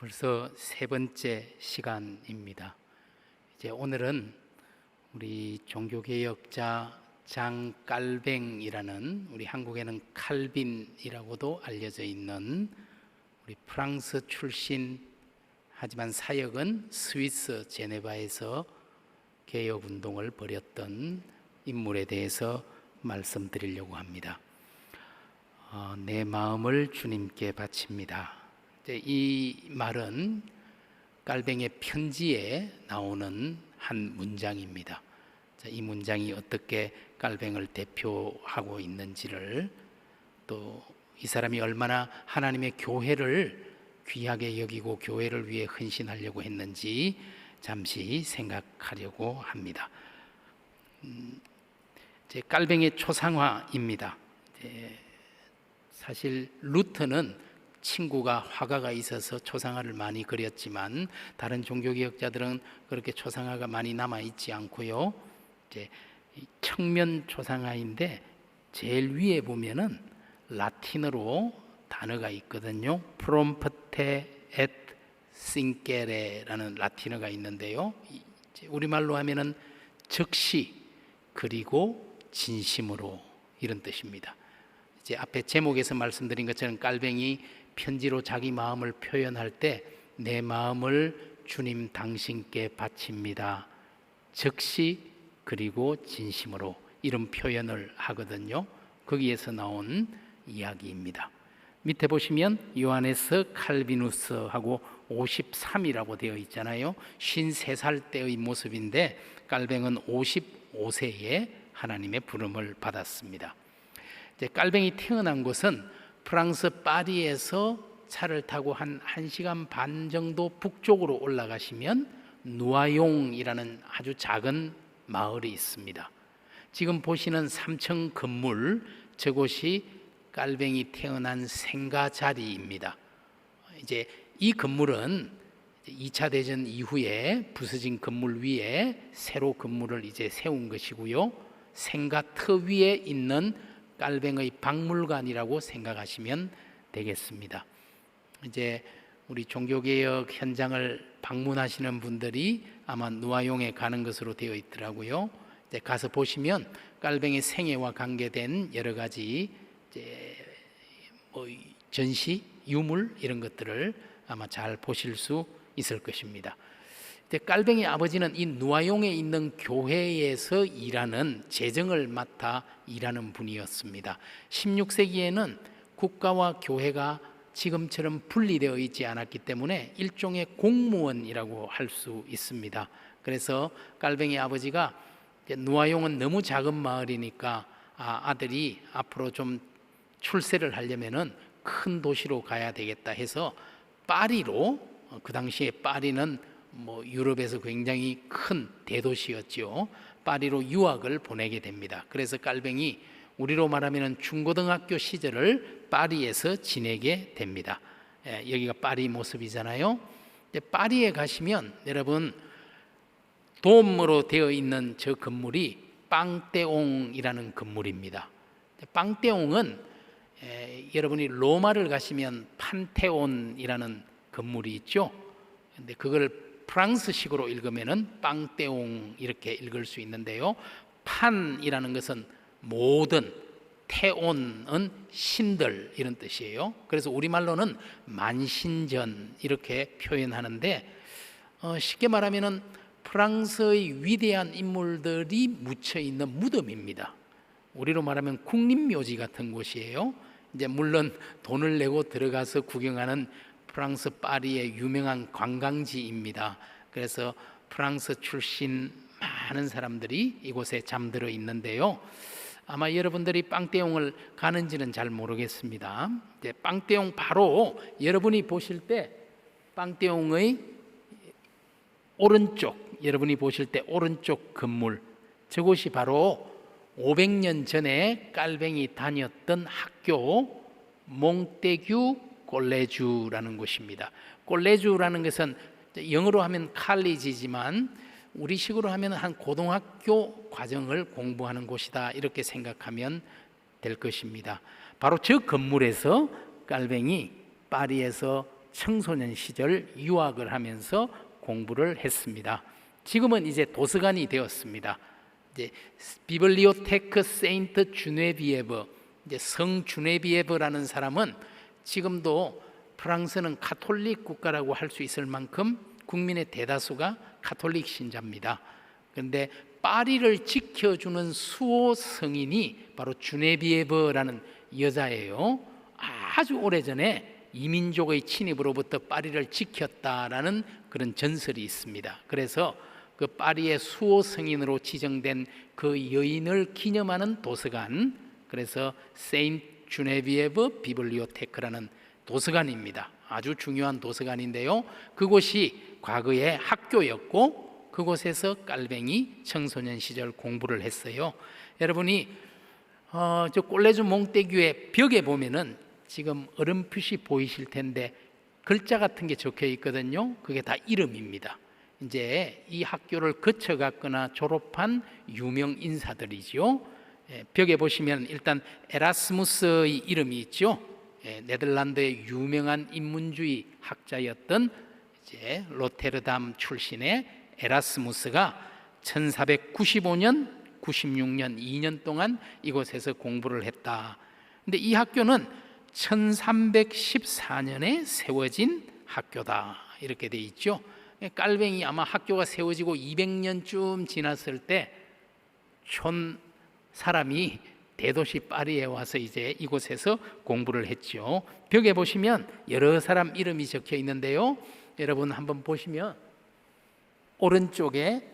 벌써 세 번째 시간입니다. 이제 오늘은 우리 종교개혁자 장깔뱅이라는, 우리 한국에는 칼빈이라고도 알려져 있는 우리 프랑스 출신, 하지만 사역은 스위스 제네바에서 개혁운동을 벌였던 인물에 대해서 말씀드리려고 합니다. 내 마음을 주님께 바칩니다. 이 말은 깔뱅이의 편지에 나오는 한 문장입니다. 이 문장이 어떻게 깔뱅이를 대표하고 있는지를, 또 이 사람이 얼마나 하나님의 교회를 귀하게 여기고 교회를 위해 헌신하려고 했는지 잠시 생각하려고 합니다. 깔뱅이의 초상화입니다. 사실 루터는 친구가 화가가 있어서 초상화를 많이 그렸지만 다른 종교개혁자들은 그렇게 초상화가 많이 남아있지 않고요. 청면 초상화인데 제일 위에 보면은 라틴어로 단어가 있거든요. Prompte et Sincere 라는 라틴어가 있는데요, 우리말로 하면은 즉시 그리고 진심으로, 이런 뜻입니다. 앞에 제목에서 말씀드린 것처럼 깔뱅이 편지로 자기 마음을 표현할 때 내 마음을 주님 당신께 바칩니다, 즉시 그리고 진심으로, 이런 표현을 하거든요. 거기에서 나온 이야기입니다. 밑에 보시면 요하네스 칼비누스하고 53이라고 되어 있잖아요. 53살 때의 모습인데 깔뱅은 55세에 하나님의 부름을 받았습니다. 깔뱅이 태어난 곳은 프랑스 파리에서 차를 타고 한 1시간 반 정도 북쪽으로 올라가시면 누아용이라는 아주 작은 마을이 있습니다. 지금 보시는 3층 건물, 저곳이 깔뱅이 태어난 생가 자리입니다. 이 건물은 2차 대전 이후에 부서진 건물 위에 새로 건물을 세운 것이고요. 생가 터 위에 있는 깔뱅의 박물관이라고 생각하시면 되겠습니다. 우리 종교개혁 현장을 방문하시는 분들이 아마 누아용에 가는 것으로 되어 있더라고요. 가서 보시면 깔뱅의 생애와 관계된 여러 가지 전시, 유물, 이런 것들을 아마 잘 보실 수 있을 것입니다. 깔뱅이 아버지는 이 누아용에 있는 교회에서 일하는, 재정을 맡아 일하는 분이었습니다. 16세기에는 국가와 교회가 지금처럼 분리되어 있지 않았기 때문에 일종의 공무원이라고 할 수 있습니다. 그래서 깔뱅이 아버지가 누아용은 너무 작은 마을이니까 아들이 앞으로 좀 출세를 하려면은 큰 도시로 가야 되겠다 해서 파리로, 그 당시에 파리는 유럽에서 굉장히 큰 대도시였죠. 파리로 유학을 보내게 됩니다. 그래서 깔뱅이, 우리로 말하면 중고등학교 시절을 파리에서 지내게 됩니다. 여기가 파리 모습이잖아요. 파리에 가시면 여러분, 돔으로 되어 있는 저 건물이 빵떼옹이라는 건물입니다. 빵떼옹은 여러분이 로마를 가시면 판테온이라는 건물이 있죠. 근데 그걸 프랑스식으로 읽으면은 빵떼옹 이렇게 읽을 수 있는데요. 판이라는 것은 모든, 태온은 신들, 이런 뜻이에요. 그래서 우리말로는 만신전 이렇게 표현하는데, 쉽게 말하면은 프랑스의 위대한 인물들이 묻혀 있는 무덤입니다. 우리로 말하면 국립묘지 같은 곳이에요. 물론 돈을 내고 들어가서 구경하는 프랑스 파리의 유명한 관광지입니다. 그래서 프랑스 출신 많은 사람들이 이곳에 잠들어 있는데요. 아마 여러분들이 빵떼옹을 가는지는 잘 모르겠습니다. 빵떼옹 바로 여러분이 보실 때 빵떼옹의 오른쪽, 여러분이 보실 때 오른쪽 건물, 저곳이 바로 500년 전에 깔뱅이 다녔던 학교 몽테규 콜레주라는 곳입니다. 콜레주라는 것은 영어로 하면 칼리지지만 우리식으로 하면 한 고등학교 과정을 공부하는 곳이다, 이렇게 생각하면 될 것입니다. 바로 저 건물에서 깔뱅이 파리에서 청소년 시절 유학을 하면서 공부를 했습니다. 지금은 이제 도서관이 되었습니다. 이제 비블리오테크 세인트 주네비에브, 이제 성 주네비에브라는 사람은 지금도 프랑스는 가톨릭 국가라고 할 수 있을 만큼 국민의 대다수가 가톨릭 신자입니다. 그런데 파리를 지켜주는 수호 성인이 바로 주네비에브라는 여자예요. 아주 오래전에 이민족의 침입으로부터 파리를 지켰다라는 그런 전설이 있습니다. 그래서 그 파리의 수호 성인으로 지정된 그 여인을 기념하는 도서관, 그래서 세인트 주네비에브 비블리오테크라는 도서관입니다. 아주 중요한 도서관인데요, 그곳이 과거에 학교였고 그곳에서 깔뱅이 청소년 시절 공부를 했어요. 여러분이 저 꼴레주 몽테규의 벽에 보면은 지금 어렴풋이 보이실 텐데 글자 같은 게 적혀 있거든요. 그게 다 이름입니다. 이제 이 학교를 거쳐갔거나 졸업한 유명 인사들이죠. 벽에 보시면 일단 에라스무스의 이름이 있죠. 네덜란드의 유명한 인문주의 학자였던 이제 로테르담 출신의 에라스무스가 1495년, 96년 2년 동안 이곳에서 공부를 했다. 근데 이 학교는 1314년에 세워진 학교다, 이렇게 돼 있죠. 깔뱅이 아마 학교가 세워지고 200년쯤 지났을 때 촌 사람이 대도시 파리에 와서 이제 이곳에서 공부를 했죠. 벽에 보시면 여러 사람 이름이 적혀 있는데요, 여러분 한번 보시면 오른쪽에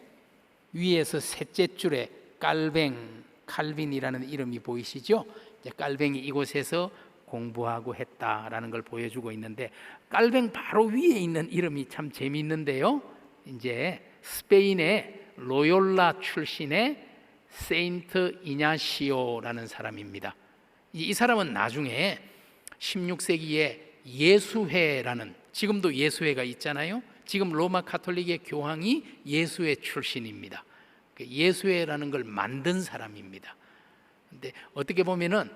위에서 셋째 줄에 깔뱅, 칼빈이라는 이름이 보이시죠? 이제 깔뱅이 이곳에서 공부하고 했다라는 걸 보여주고 있는데, 깔뱅 바로 위에 있는 이름이 참 재미있는데요, 이제 스페인의 로욜라 출신의 세인트 이냐시오라는 사람입니다. 이 사람은 나중에 16세기에 예수회라는, 지금도 예수회가 있잖아요. 지금 로마 가톨릭의 교황이 예수회 출신입니다. 예수회라는 걸 만든 사람입니다. 근데 어떻게 보면은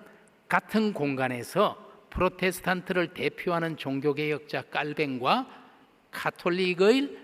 같은 공간에서 프로테스탄트를 대표하는 종교개혁자 깔뱅과 가톨릭을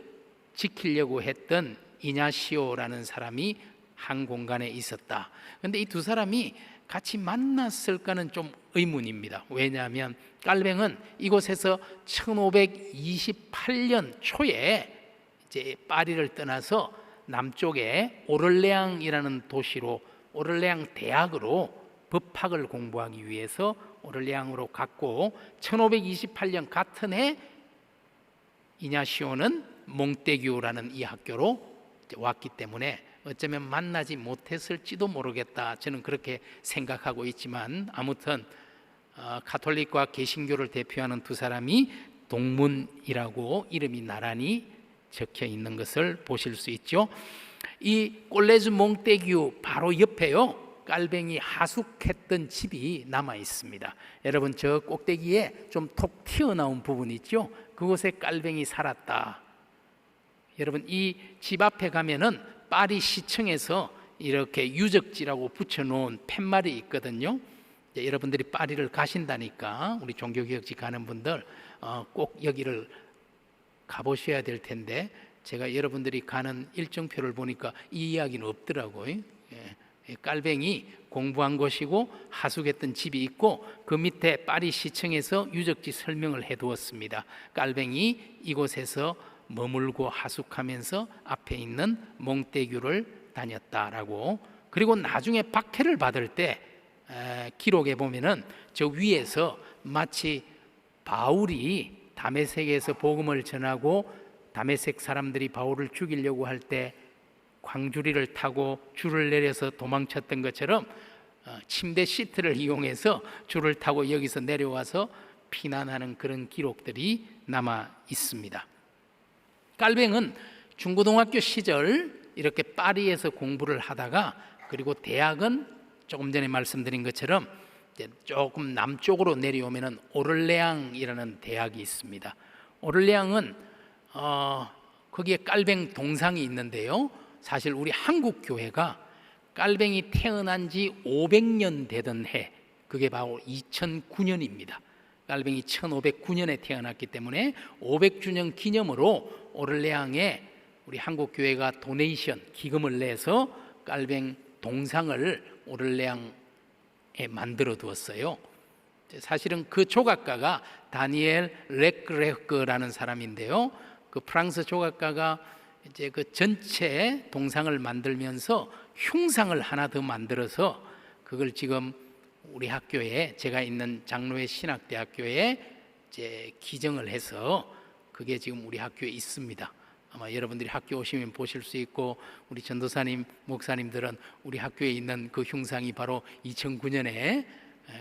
지키려고 했던 이냐시오라는 사람이 한 공간에 있었다. 그런데 이 두 사람이 같이 만났을까는 좀 의문입니다. 왜냐하면 깔뱅은 이곳에서 1528년 초에 이제 파리를 떠나서 남쪽에 오를레앙이라는 도시로, 오를레앙 대학으로 법학을 공부하기 위해서 오를레앙으로 갔고, 1528년 같은 해 이냐시오는 몽테규라는 이 학교로 왔기 때문에 어쩌면 만나지 못했을지도 모르겠다, 저는 그렇게 생각하고 있지만, 아무튼 가톨릭과 개신교를 대표하는 두 사람이 동문이라고 이름이 나란히 적혀 있는 것을 보실 수 있죠. 이 꼴레주 몽테규 바로 옆에요, 깔뱅이 하숙했던 집이 남아 있습니다. 여러분 저 꼭대기에 좀 톡 튀어나온 부분 있죠, 그곳에 깔뱅이 살았다. 여러분 이 집 앞에 가면은 파리 시청에서 이렇게 유적지라고 붙여놓은 팻말이 있거든요. 여러분들이 파리를 가신다니까, 우리 종교개혁지 가는 분들 꼭 여기를 가보셔야 될 텐데, 제가 여러분들이 가는 일정표를 보니까 이 이야기는 없더라고요. 깔뱅이 공부한 곳이고 하숙했던 집이 있고, 그 밑에 파리 시청에서 유적지 설명을 해두었습니다. 깔뱅이 이곳에서 머물고 하숙하면서 앞에 있는 몽테규를 다녔다라고. 그리고 나중에 박해를 받을 때 기록에 보면은 저 위에서 마치 바울이 다메섹에서 복음을 전하고 다메섹 사람들이 바울을 죽이려고 할 때 광주리를 타고 줄을 내려서 도망쳤던 것처럼 침대 시트를 이용해서 줄을 타고 여기서 내려와서 피난하는 그런 기록들이 남아 있습니다. 깔뱅은 중고등학교 시절 이렇게 파리에서 공부를 하다가, 그리고 대학은 조금 전에 말씀드린 것처럼 이제 조금 남쪽으로 내려오면은 오를레앙이라는 대학이 있습니다. 오를레앙은 거기에 깔뱅 동상이 있는데요, 사실 우리 한국 교회가 깔뱅이 태어난 지 500년 되던 해, 그게 바로 2009년입니다. 깔뱅이 1509년에 태어났기 때문에 500주년 기념으로 오를레앙에 우리 한국교회가 도네이션 기금을 내서 깔뱅 동상을 오를레앙에 만들어 두었어요. 사실은 그 조각가가 다니엘 렉레흐라는 사람인데요. 그 프랑스 조각가가 이제 그 전체 동상을 만들면서 흉상을 하나 더 만들어서 그걸 지금 우리 학교에, 제가 있는 장로회 신학대학교에 이제 기증을 해서 그게 지금 우리 학교에 있습니다. 아마 여러분들이 학교 오시면 보실 수 있고, 우리 전도사님, 목사님들은 우리 학교에 있는 그 흉상이 바로 2009년에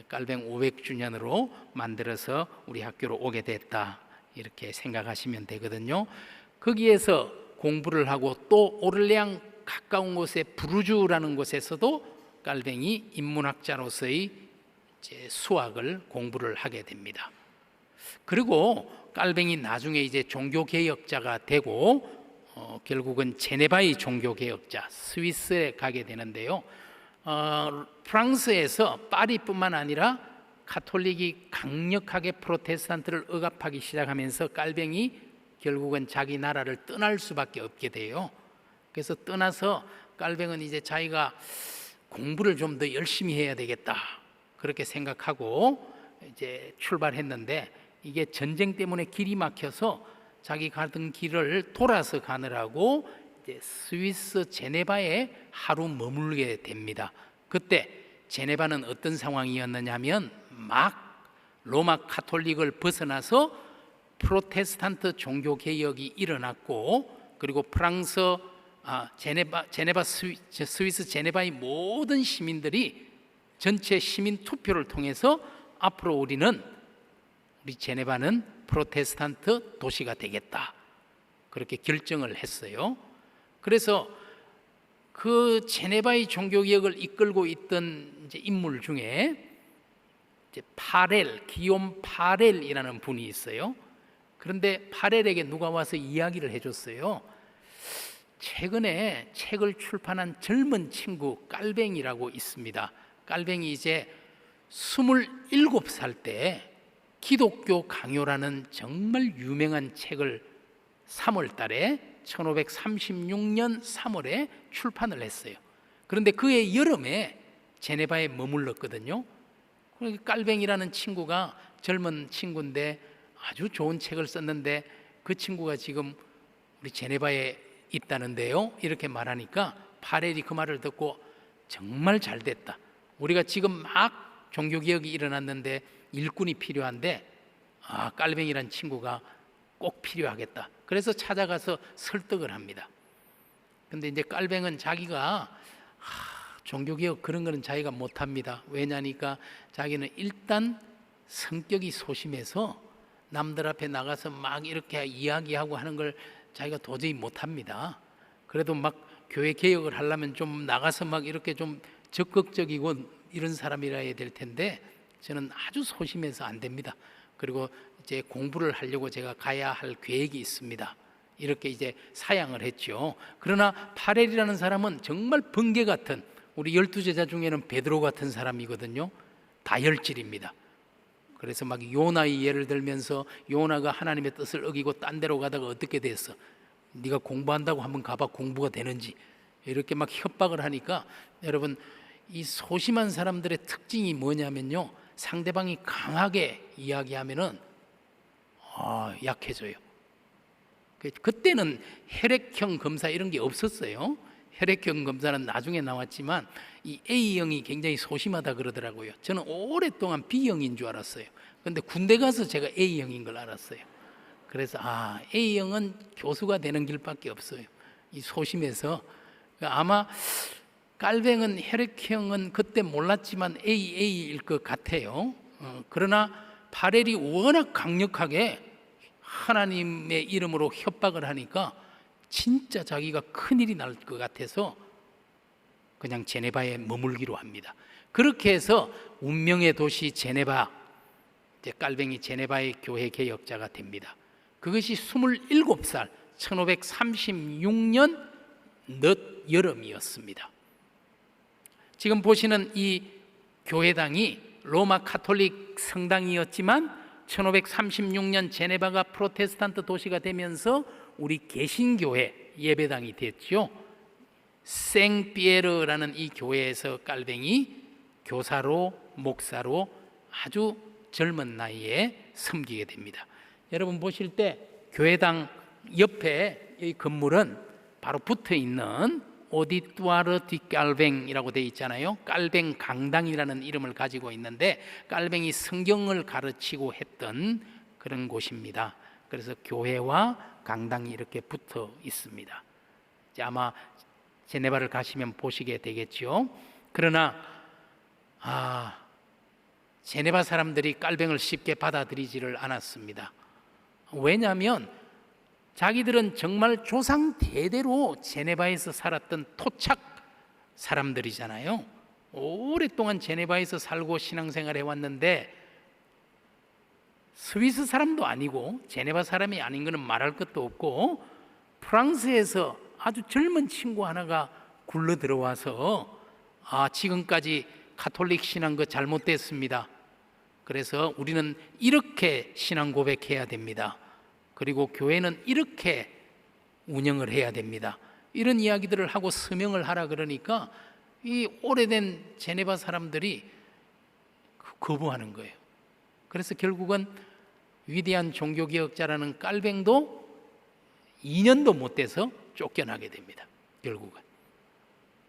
깔뱅 500주년으로 만들어서 우리 학교로 오게 됐다, 이렇게 생각하시면 되거든요. 거기에서 공부를 하고 또 오를레앙 가까운 곳에 부르주라는 곳에서도 깔뱅이 인문학자로서의 이제 수학을 공부를 하게 됩니다. 그리고 깔뱅이 나중에 이제 종교개혁자가 되고 결국은 제네바의 종교개혁자, 스위스에 가게 되는데요. 프랑스에서 파리뿐만 아니라 가톨릭이 강력하게 프로테스탄트를 억압하기 시작하면서 깔뱅이 결국은 자기 나라를 떠날 수밖에 없게 돼요. 그래서 떠나서 깔뱅은 이제 자기가 공부를 좀 더 열심히 해야 되겠다, 그렇게 생각하고 이제 출발했는데, 이게 전쟁 때문에 길이 막혀서 자기 가던 길을 돌아서 가느라고 이제 스위스 제네바에 하루 머물게 됩니다. 그때 제네바는 어떤 상황이었느냐면 막 로마 가톨릭을 벗어나서 프로테스탄트 종교 개혁이 일어났고, 그리고 스위스 제네바의 모든 시민들이 전체 시민 투표를 통해서 앞으로 우리 제네바는 프로테스탄트 도시가 되겠다, 그렇게 결정을 했어요. 그래서 그 제네바의 종교개혁을 이끌고 있던 이제 인물 중에 이제 기욤 파렐이라는 분이 있어요. 그런데 파렐에게 누가 와서 이야기를 해줬어요. 최근에 책을 출판한 젊은 친구 깔뱅이라고 있습니다. 깔뱅이 이제 27살 때 기독교 강요라는 정말 유명한 책을 3월 달에 1536년 3월에 출판을 했어요. 그런데 그해 여름에 제네바에 머물렀거든요. 그러니까 깔뱅이라는 친구가 젊은 친구인데 아주 좋은 책을 썼는데 그 친구가 지금 우리 제네바에 있다는데요, 이렇게 말하니까 파렐이 그 말을 듣고 정말 잘 됐다, 우리가 지금 막 종교개혁이 일어났는데 일꾼이 필요한데 깔뱅이란 친구가 꼭 필요하겠다, 그래서 찾아가서 설득을 합니다. 근데 이제 깔뱅은 자기가 종교개혁 그런 거는 자기가 못합니다. 왜냐니까 자기는 일단 성격이 소심해서 남들 앞에 나가서 막 이렇게 이야기하고 하는 걸 자기가 도저히 못합니다. 그래도 막 교회 개혁을 하려면 좀 나가서 막 이렇게 좀 적극적이고 이런 사람이라 해야 될 텐데 저는 아주 소심해서 안 됩니다. 그리고 이제 공부를 하려고 제가 가야 할 계획이 있습니다, 이렇게 이제 사양을 했죠. 그러나 파렐이라는 사람은 정말 번개 같은, 우리 12제자 중에는 베드로 같은 사람이거든요. 다혈질입니다. 그래서 막 요나의 예를 들면서 요나가 하나님의 뜻을 어기고 딴 데로 가다가 어떻게 됐어? 네가 공부한다고 한번 가봐, 공부가 되는지. 이렇게 막 협박을 하니까, 여러분 이 소심한 사람들의 특징이 뭐냐면요, 상대방이 강하게 이야기하면은 약해져요. 그때는 혈액형 검사 이런 게 없었어요. 혈액형 검사는 나중에 나왔지만 이 A형이 굉장히 소심하다 그러더라고요. 저는 오랫동안 B형인 줄 알았어요. 근데 군대 가서 제가 A형인 걸 알았어요. 그래서 A형은 교수가 되는 길밖에 없어요, 이 소심해서. 아마 깔뱅은 혈액형은 그때 몰랐지만 AA일 것 같아요. 그러나 파렐이 워낙 강력하게 하나님의 이름으로 협박을 하니까 진짜 자기가 큰일이 날 것 같아서 그냥 제네바에 머물기로 합니다. 그렇게 해서 운명의 도시 제네바, 이제 깔뱅이 제네바의 교회 개혁자가 됩니다. 그것이 27살 1536년 늦 여름이었습니다. 지금 보시는 이 교회당이 로마 가톨릭 성당이었지만 1536년 제네바가 프로테스탄트 도시가 되면서 우리 개신교회 예배당이 됐죠. 생피에르라는 이 교회에서 깔뱅이 교사로 목사로 아주 젊은 나이에 섬기게 됩니다. 여러분 보실 때 교회당 옆에 이 건물은 바로 붙어 있는 오디투아르 디 깔뱅이라고 되어 있잖아요. 깔뱅 강당이라는 이름을 가지고 있는데 깔뱅이 성경을 가르치고 했던 그런 곳입니다. 그래서 교회와 강당이 이렇게 붙어 있습니다. 아마 제네바를 가시면 보시게 되겠죠. 그러나 제네바 사람들이 깔뱅을 쉽게 받아들이지를 않았습니다. 왜냐하면 자기들은 정말 조상 대대로 제네바에서 살았던 토착 사람들이잖아요. 오랫동안 제네바에서 살고 신앙생활 해왔는데 스위스 사람도 아니고 제네바 사람이 아닌 것은 말할 것도 없고 프랑스에서 아주 젊은 친구 하나가 굴러 들어와서 지금까지 가톨릭 신앙 거 잘못됐습니다. 그래서 우리는 이렇게 신앙 고백해야 됩니다. 그리고 교회는 이렇게 운영을 해야 됩니다. 이런 이야기들을 하고 서명을 하라 그러니까 이 오래된 제네바 사람들이 거부하는 거예요. 그래서 결국은 위대한 종교개혁자라는 깔뱅도 2년도 못 돼서 쫓겨나게 됩니다. 결국은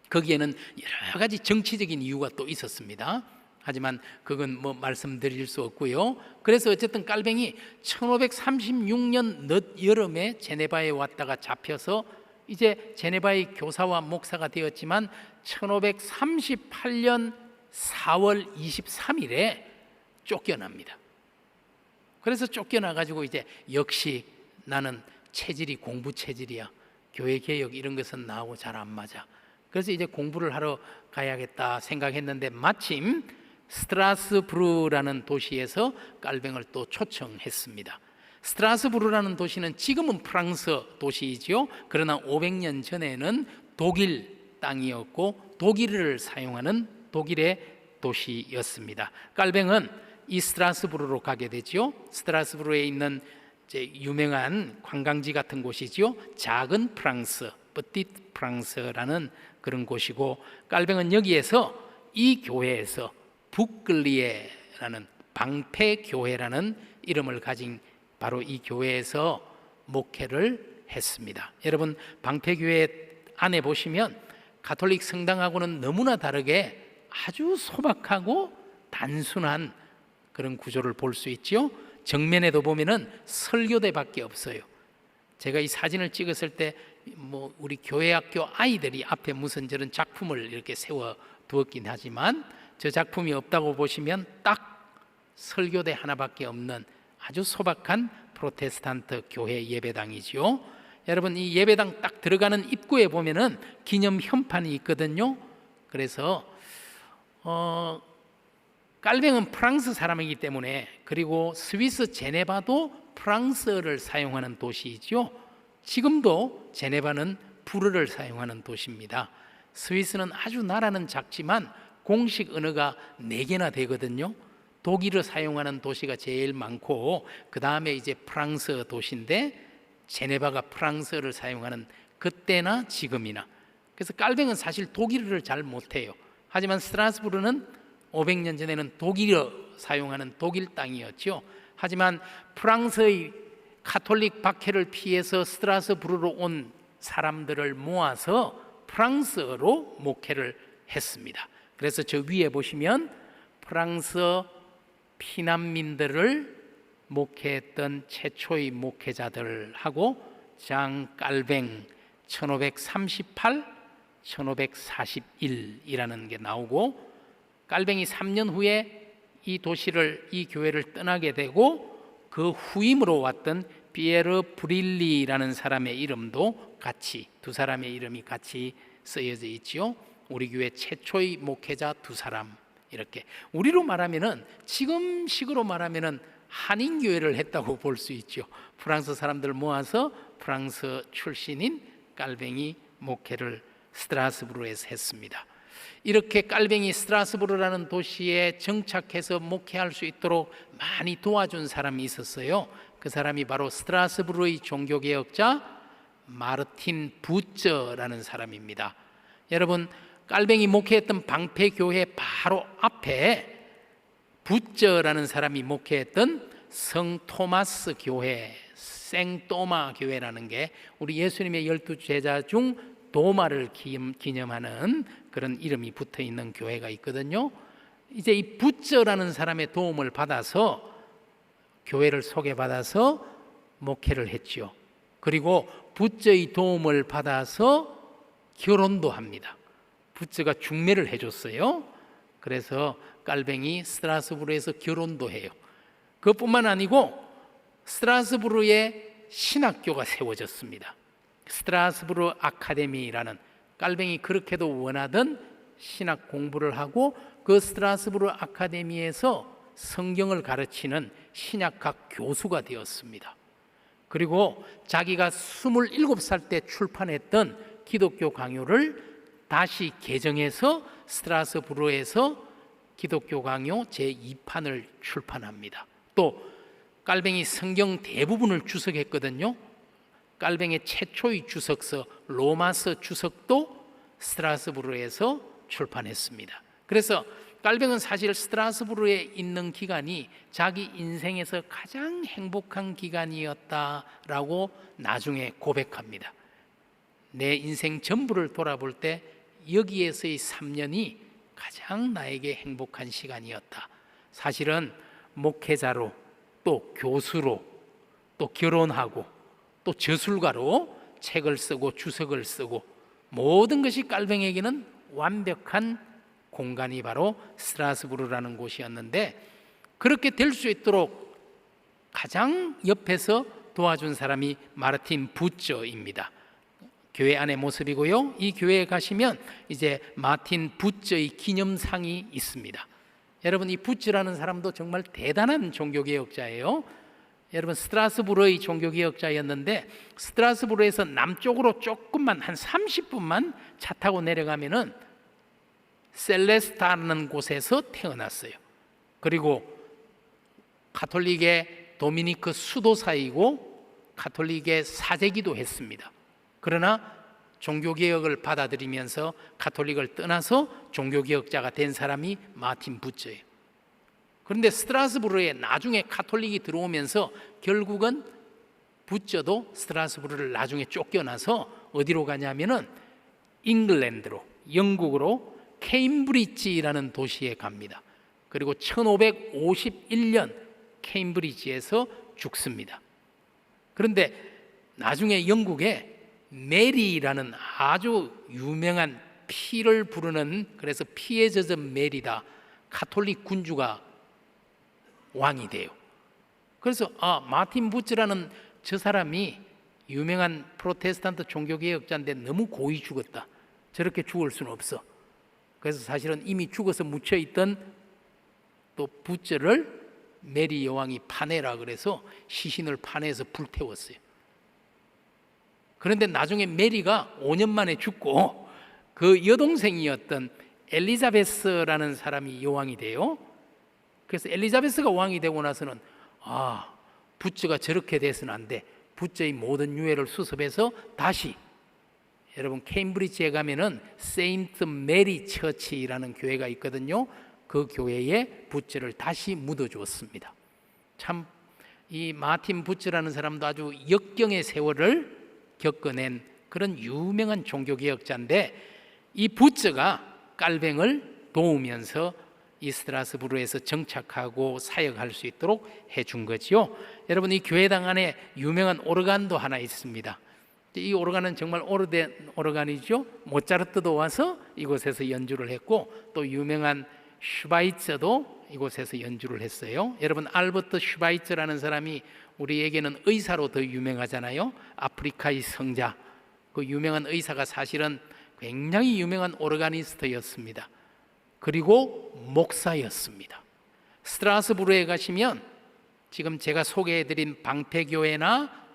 거기에는 여러 가지 정치적인 이유가 또 있었습니다. 하지만 그건 말씀드릴 수 없고요. 그래서 어쨌든 깔뱅이 1536년 늦여름에 제네바에 왔다가 잡혀서 이제 제네바의 교사와 목사가 되었지만 1538년 4월 23일에 쫓겨납니다. 그래서 쫓겨나가지고 이제 역시 나는 체질이 공부 체질이야. 교회 개혁 이런 것은 나하고 잘 안 맞아. 그래서 이제 공부를 하러 가야겠다 생각했는데 마침 스트라스부르라는 도시에서 깔뱅을 또 초청했습니다. 스트라스부르라는 도시는 지금은 프랑스 도시이죠. 그러나 500년 전에는 독일 땅이었고 독일을 사용하는 독일의 도시였습니다. 깔뱅은 이 스트라스부르로 가게 되죠. 스트라스부르에 있는 이제 유명한 관광지 같은 곳이죠. 작은 프랑스, petit 프랑스라는 그런 곳이고 깔뱅은 여기에서 이 교회에서 북글리에라는 방패교회라는 이름을 가진 바로 이 교회에서 목회를 했습니다. 여러분 방패교회 안에 보시면 가톨릭 성당하고는 너무나 다르게 아주 소박하고 단순한 그런 구조를 볼 수 있죠. 정면에도 보면은 설교대밖에 없어요. 제가 이 사진을 찍었을 때 우리 교회학교 아이들이 앞에 무슨 저런 작품을 이렇게 세워 두었긴 하지만 저 작품이 없다고 보시면 딱 설교대 하나밖에 없는 아주 소박한 프로테스탄트 교회 예배당이죠. 여러분 이 예배당 딱 들어가는 입구에 보면은 기념 현판이 있거든요. 그래서 깔뱅은 프랑스 사람이기 때문에 그리고 스위스 제네바도 프랑스어를 사용하는 도시이죠. 지금도 제네바는 불어를 사용하는 도시입니다. 스위스는 아주 나라는 작지만 공식 언어가 4개나 되거든요. 독일어 사용하는 도시가 제일 많고 그 다음에 이제 프랑스 도시인데 제네바가 프랑스어를 사용하는 그때나 지금이나 그래서 깔뱅은 사실 독일어를 잘 못해요. 하지만 스트라스부르는 500년 전에는 독일어 사용하는 독일 땅이었죠. 하지만 프랑스의 가톨릭 박해를 피해서 스트라스부르로 온 사람들을 모아서 프랑스어로 목회를 했습니다. 그래서 저 위에 보시면 프랑스 피난민들을 목회했던 최초의 목회자들하고 장 깔뱅 1538, 1541이라는 게 나오고 깔뱅이 3년 후에 이 도시를 이 교회를 떠나게 되고 그 후임으로 왔던 피에르 브릴리라는 사람의 이름도 같이 두 사람의 이름이 같이 쓰여져 있죠. 우리 교회 최초의 목회자 두 사람 이렇게 우리로 말하면은 지금식으로 말하면은 한인 교회를 했다고 볼 수 있죠. 프랑스 사람들 모아서 프랑스 출신인 깔뱅이 목회를 스트라스부르에서 했습니다. 이렇게 깔뱅이 스트라스부르라는 도시에 정착해서 목회할 수 있도록 많이 도와준 사람이 있었어요. 그 사람이 바로 스트라스부르의 종교개혁자 마르틴 부쩌라는 사람입니다. 여러분, 깔뱅이 목회했던 방패교회 바로 앞에 부쩌라는 사람이 목회했던 성 토마스 교회, 생토마 교회라는 게 우리 예수님의 12제자 중 도마를 기념하는 그런 이름이 붙어 있는 교회가 있거든요. 이제 이 부쩌라는 사람의 도움을 받아서 교회를 소개받아서 목회를 했죠. 그리고 부쩌의 도움을 받아서 결혼도 합니다. 부쩌가 중매를 해줬어요. 그래서 깔뱅이 스트라스부르에서 결혼도 해요. 그것뿐만 아니고 스트라스부르에 신학교가 세워졌습니다. 스트라스부르 아카데미라는, 깔뱅이 그렇게도 원하던 신학 공부를 하고 그 스트라스부르 아카데미에서 성경을 가르치는 신약학 교수가 되었습니다. 그리고 자기가 27살 때 출판했던 기독교 강요를 다시 개정해서 스트라스부르에서 기독교 강요 제2판을 출판합니다. 또 깔뱅이 성경 대부분을 주석했거든요. 깔뱅이 최초의 주석서 로마서 주석도 스트라스부르에서 출판했습니다. 그래서 깔뱅은 사실 스트라스부르에 있는 기간이 자기 인생에서 가장 행복한 기간이었다라고 나중에 고백합니다. 내 인생 전부를 돌아볼 때 여기에서의 3년이 가장 나에게 행복한 시간이었다. 사실은 목회자로, 또 교수로, 또 결혼하고, 또 저술가로 책을 쓰고 주석을 쓰고, 모든 것이 깔뱅에게는 완벽한 공간이 바로 스트라스부르라는 곳이었는데, 그렇게 될 수 있도록 가장 옆에서 도와준 사람이 마르틴 부쩌입니다. 교회 안의 모습이고요. 이 교회에 가시면 이제 마틴 부쩌의 기념상이 있습니다. 여러분, 이 부쩌라는 사람도 정말 대단한 종교개혁자예요. 여러분, 스트라스부르의 종교개혁자였는데 스트라스부르에서 남쪽으로 조금만 한 30분만 차 타고 내려가면은 셀레스타라는 곳에서 태어났어요. 그리고 가톨릭의 도미니크 수도사이고 가톨릭의 사제기도 했습니다. 그러나 종교개혁을 받아들이면서 가톨릭을 떠나서 종교개혁자가 된 사람이 마틴 부쩌예요. 그런데 스트라스부르에 나중에 가톨릭이 들어오면서 결국은 부쩌도 스트라스부르를 나중에 쫓겨나서 어디로 가냐면은 잉글랜드로, 영국으로 케임브리지라는 도시에 갑니다. 그리고 1551년 케임브리지에서 죽습니다. 그런데 나중에 영국에 메리라는 아주 유명한 피를 부르는, 그래서 피에 젖은 메리다, 가톨릭 군주가 왕이 돼요. 그래서 마틴 부쩌라는 저 사람이 유명한 프로테스탄트 종교개혁자인데 너무 고이 죽었다, 저렇게 죽을 수는 없어. 그래서 사실은 이미 죽어서 묻혀있던 또 부쩌를 메리 여왕이 파내라 그래서 시신을 파내서 불태웠어요. 그런데 나중에 메리가 5년 만에 죽고 그 여동생이었던 엘리자베스라는 사람이 여왕이 돼요. 그래서 엘리자베스가 왕이 되고 나서는 부쩌가 저렇게 돼서는 안 돼, 부쩌의 모든 유해를 수습해서 다시, 여러분 케임브리지에 가면은 세인트 메리 처치라는 교회가 있거든요. 그 교회에 부쩌를 다시 묻어주었습니다. 참 이 마틴 부쩌라는 사람도 아주 역경의 세월을 겪어낸 그런 유명한 종교개혁자인데, 이 부쩌가 깔뱅을 도우면서 이 스트라스부르에서 정착하고 사역할 수 있도록 해준 거지요. 여러분, 이 교회당 안에 유명한 오르간도 하나 있습니다. 이 오르간은 정말 오래된 오르간이죠. 모차르트도 와서 이곳에서 연주를 했고, 또 유명한 슈바이처도 이곳에서 연주를 했어요. 여러분, 알버트 슈바이처라는 사람이 우리에게는 의사로 더 유명하잖아요. 아프리카의 성자, 그 유명한 의사가 사실은 굉장히 유명한 오르가니스트였습니다. 그리고 목사였습니다. 스트라스부르에 가시면 지금 제가 소개해드린 방패교회나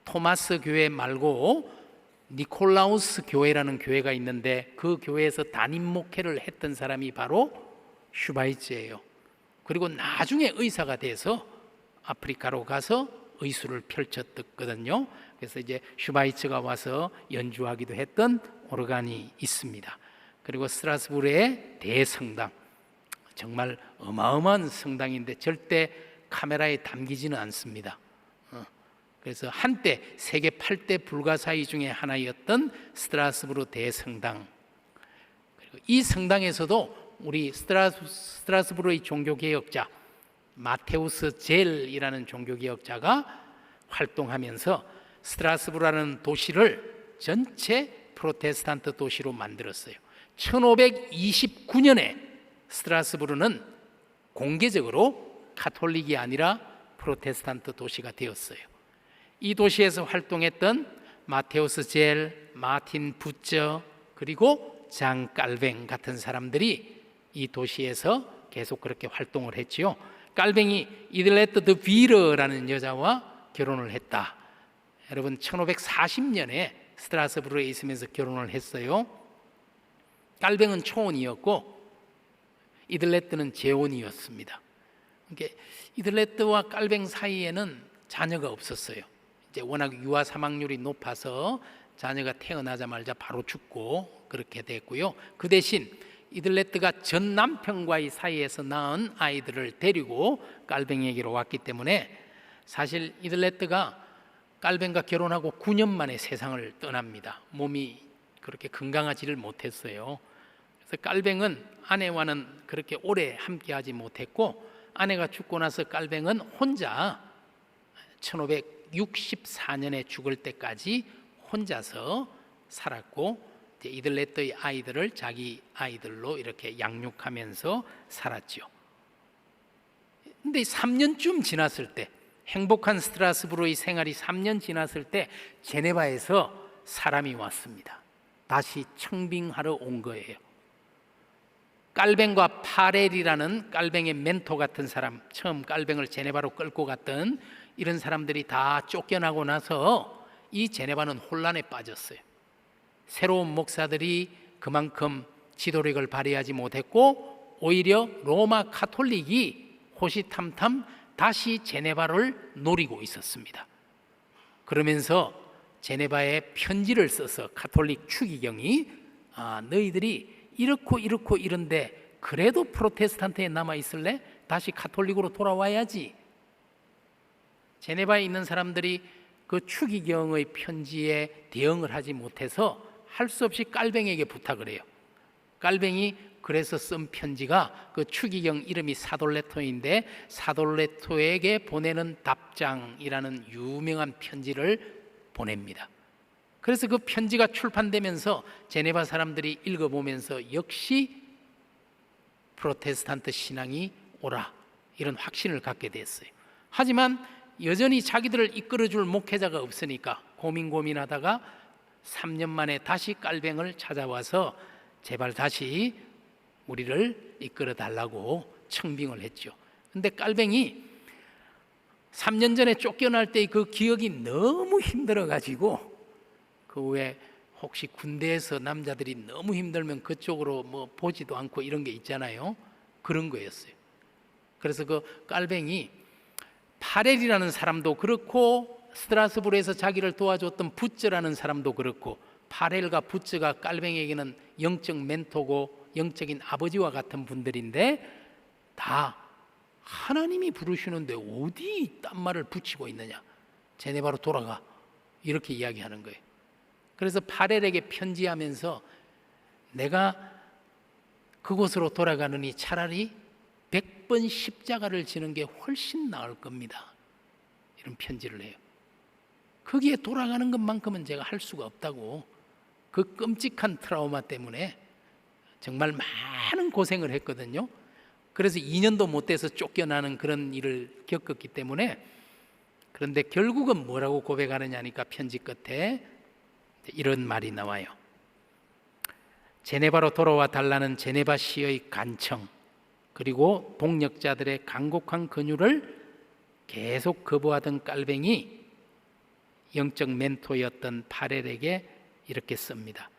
토마스 교회 말고 니콜라우스 교회라는 교회가 있는데 그 교회에서 담임 목회를 했던 사람이 바로 슈바이츠예요. 그리고 나중에 의사가 돼서 아프리카로 가서 의술을 펼쳤거든요. 그래서 이제 슈바이츠가 와서 연주하기도 했던 오르간이 있습니다. 그리고 스트라스부르의 대성당, 정말 어마어마한 성당인데 절대 카메라에 담기지는 않습니다. 그래서 한때 세계 8대 불가사의 중에 하나였던 스트라스부르 대성당, 그리고 이 성당에서도 우리 스트라스부르의 종교개혁자 마테우스 젤이라는 종교개혁자가 활동하면서 스트라스부르라는 도시를 전체 프로테스탄트 도시로 만들었어요. 1529년에 스트라스부르는 공개적으로 카톨릭이 아니라 프로테스탄트 도시가 되었어요. 이 도시에서 활동했던 마테우스 젤, 마틴 부처, 그리고 장 깔뱅 같은 사람들이 이 도시에서 계속 그렇게 활동을 했지요. 깔뱅이 이들레트 드 비르라는 여자와 결혼을 했다. 여러분 1540년에 스트라스부르에 있으면서 결혼을 했어요. 깔뱅은 초혼이었고 이들레트는 재혼이었습니다. 그러니까 이들레트와 깔뱅 사이에는 자녀가 없었어요. 이제 워낙 유아 사망률이 높아서 자녀가 태어나자마자 바로 죽고 그렇게 됐고요. 그 대신 이들레트가 전 남편과의 사이에서 낳은 아이들을 데리고 깔뱅에게로 왔기 때문에 사실 이들레트가 깔뱅과 결혼하고 9년 만에 세상을 떠납니다. 몸이 그렇게 건강하지를 못했어요. 그래서 깔뱅은 아내와는 그렇게 오래 함께하지 못했고 아내가 죽고 나서 깔뱅은 혼자 1564년에 죽을 때까지 혼자서 살았고 이들레트의 아이들을 자기 아이들로 이렇게 양육하면서 살았죠. 근데 3년쯤 지났을 때, 행복한 스트라스부르의 생활이 3년 지났을 때 제네바에서 사람이 왔습니다. 다시 청빙하러 온 거예요. 깔뱅과 파렐이라는 깔뱅의 멘토 같은 사람, 처음 깔뱅을 제네바로 끌고 갔던 이런 사람들이 다 쫓겨나고 나서 이 제네바는 혼란에 빠졌어요. 새로운 목사들이 그만큼 지도력을 발휘하지 못했고 오히려 로마 카톨릭이 호시탐탐 다시 제네바를 노리고 있었습니다. 그러면서 제네바에 편지를 써서 카톨릭 추기경이 너희들이 이렇고 이런데 그래도 프로테스탄트에 남아 있을래? 다시 카톨릭으로 돌아와야지. 제네바에 있는 사람들이 그 추기경의 편지에 대응을 하지 못해서 할 수 없이 깔뱅에게 부탁을 해요. 깔뱅이 그래서 쓴 편지가 그 추기경 이름이 사돌레토인데 사돌레토에게 보내는 답장이라는 유명한 편지를 보냅니다. 그래서 그 편지가 출판되면서 제네바 사람들이 읽어보면서 역시 프로테스탄트 신앙이 옳아 이런 확신을 갖게 됐어요. 하지만 여전히 자기들을 이끌어줄 목회자가 없으니까 고민하다가 3년 만에 다시 깔뱅을 찾아와서 제발 다시 우리를 이끌어 달라고 청빙을 했죠. 근데 깔뱅이 3년 전에 쫓겨날 때 그 기억이 너무 힘들어 가지고 그 후에 혹시 군대에서 남자들이 너무 힘들면 그쪽으로 뭐 보지도 않고 이런 게 있잖아요. 그런 거였어요. 그래서 그 깔뱅이 파렐이라는 사람도 그렇고 스트라스부르에서 자기를 도와줬던 부츠라는 사람도 그렇고 파렐과 부츠가 깔뱅에게는 영적 멘토고 영적인 아버지와 같은 분들인데 다 하나님이 부르시는데 어디 딴 말을 붙이고 있느냐, 제네바로 돌아가 이렇게 이야기하는 거예요. 그래서 파렐에게 편지하면서 내가 그곳으로 돌아가느니 차라리 100번 십자가를 지는 게 훨씬 나을 겁니다 이런 편지를 해요. 거기에 돌아가는 것만큼은 제가 할 수가 없다고. 그 끔찍한 트라우마 때문에 정말 많은 고생을 했거든요. 그래서 2년도 못 돼서 쫓겨나는 그런 일을 겪었기 때문에. 그런데 결국은 뭐라고 고백하느냐니까 편지 끝에 이런 말이 나와요. 제네바로 돌아와 달라는 제네바시의 간청 그리고 동력자들의 간곡한 권유를 계속 거부하던 깔뱅이 영적 멘토였던 파렐에게 이렇게 씁니다.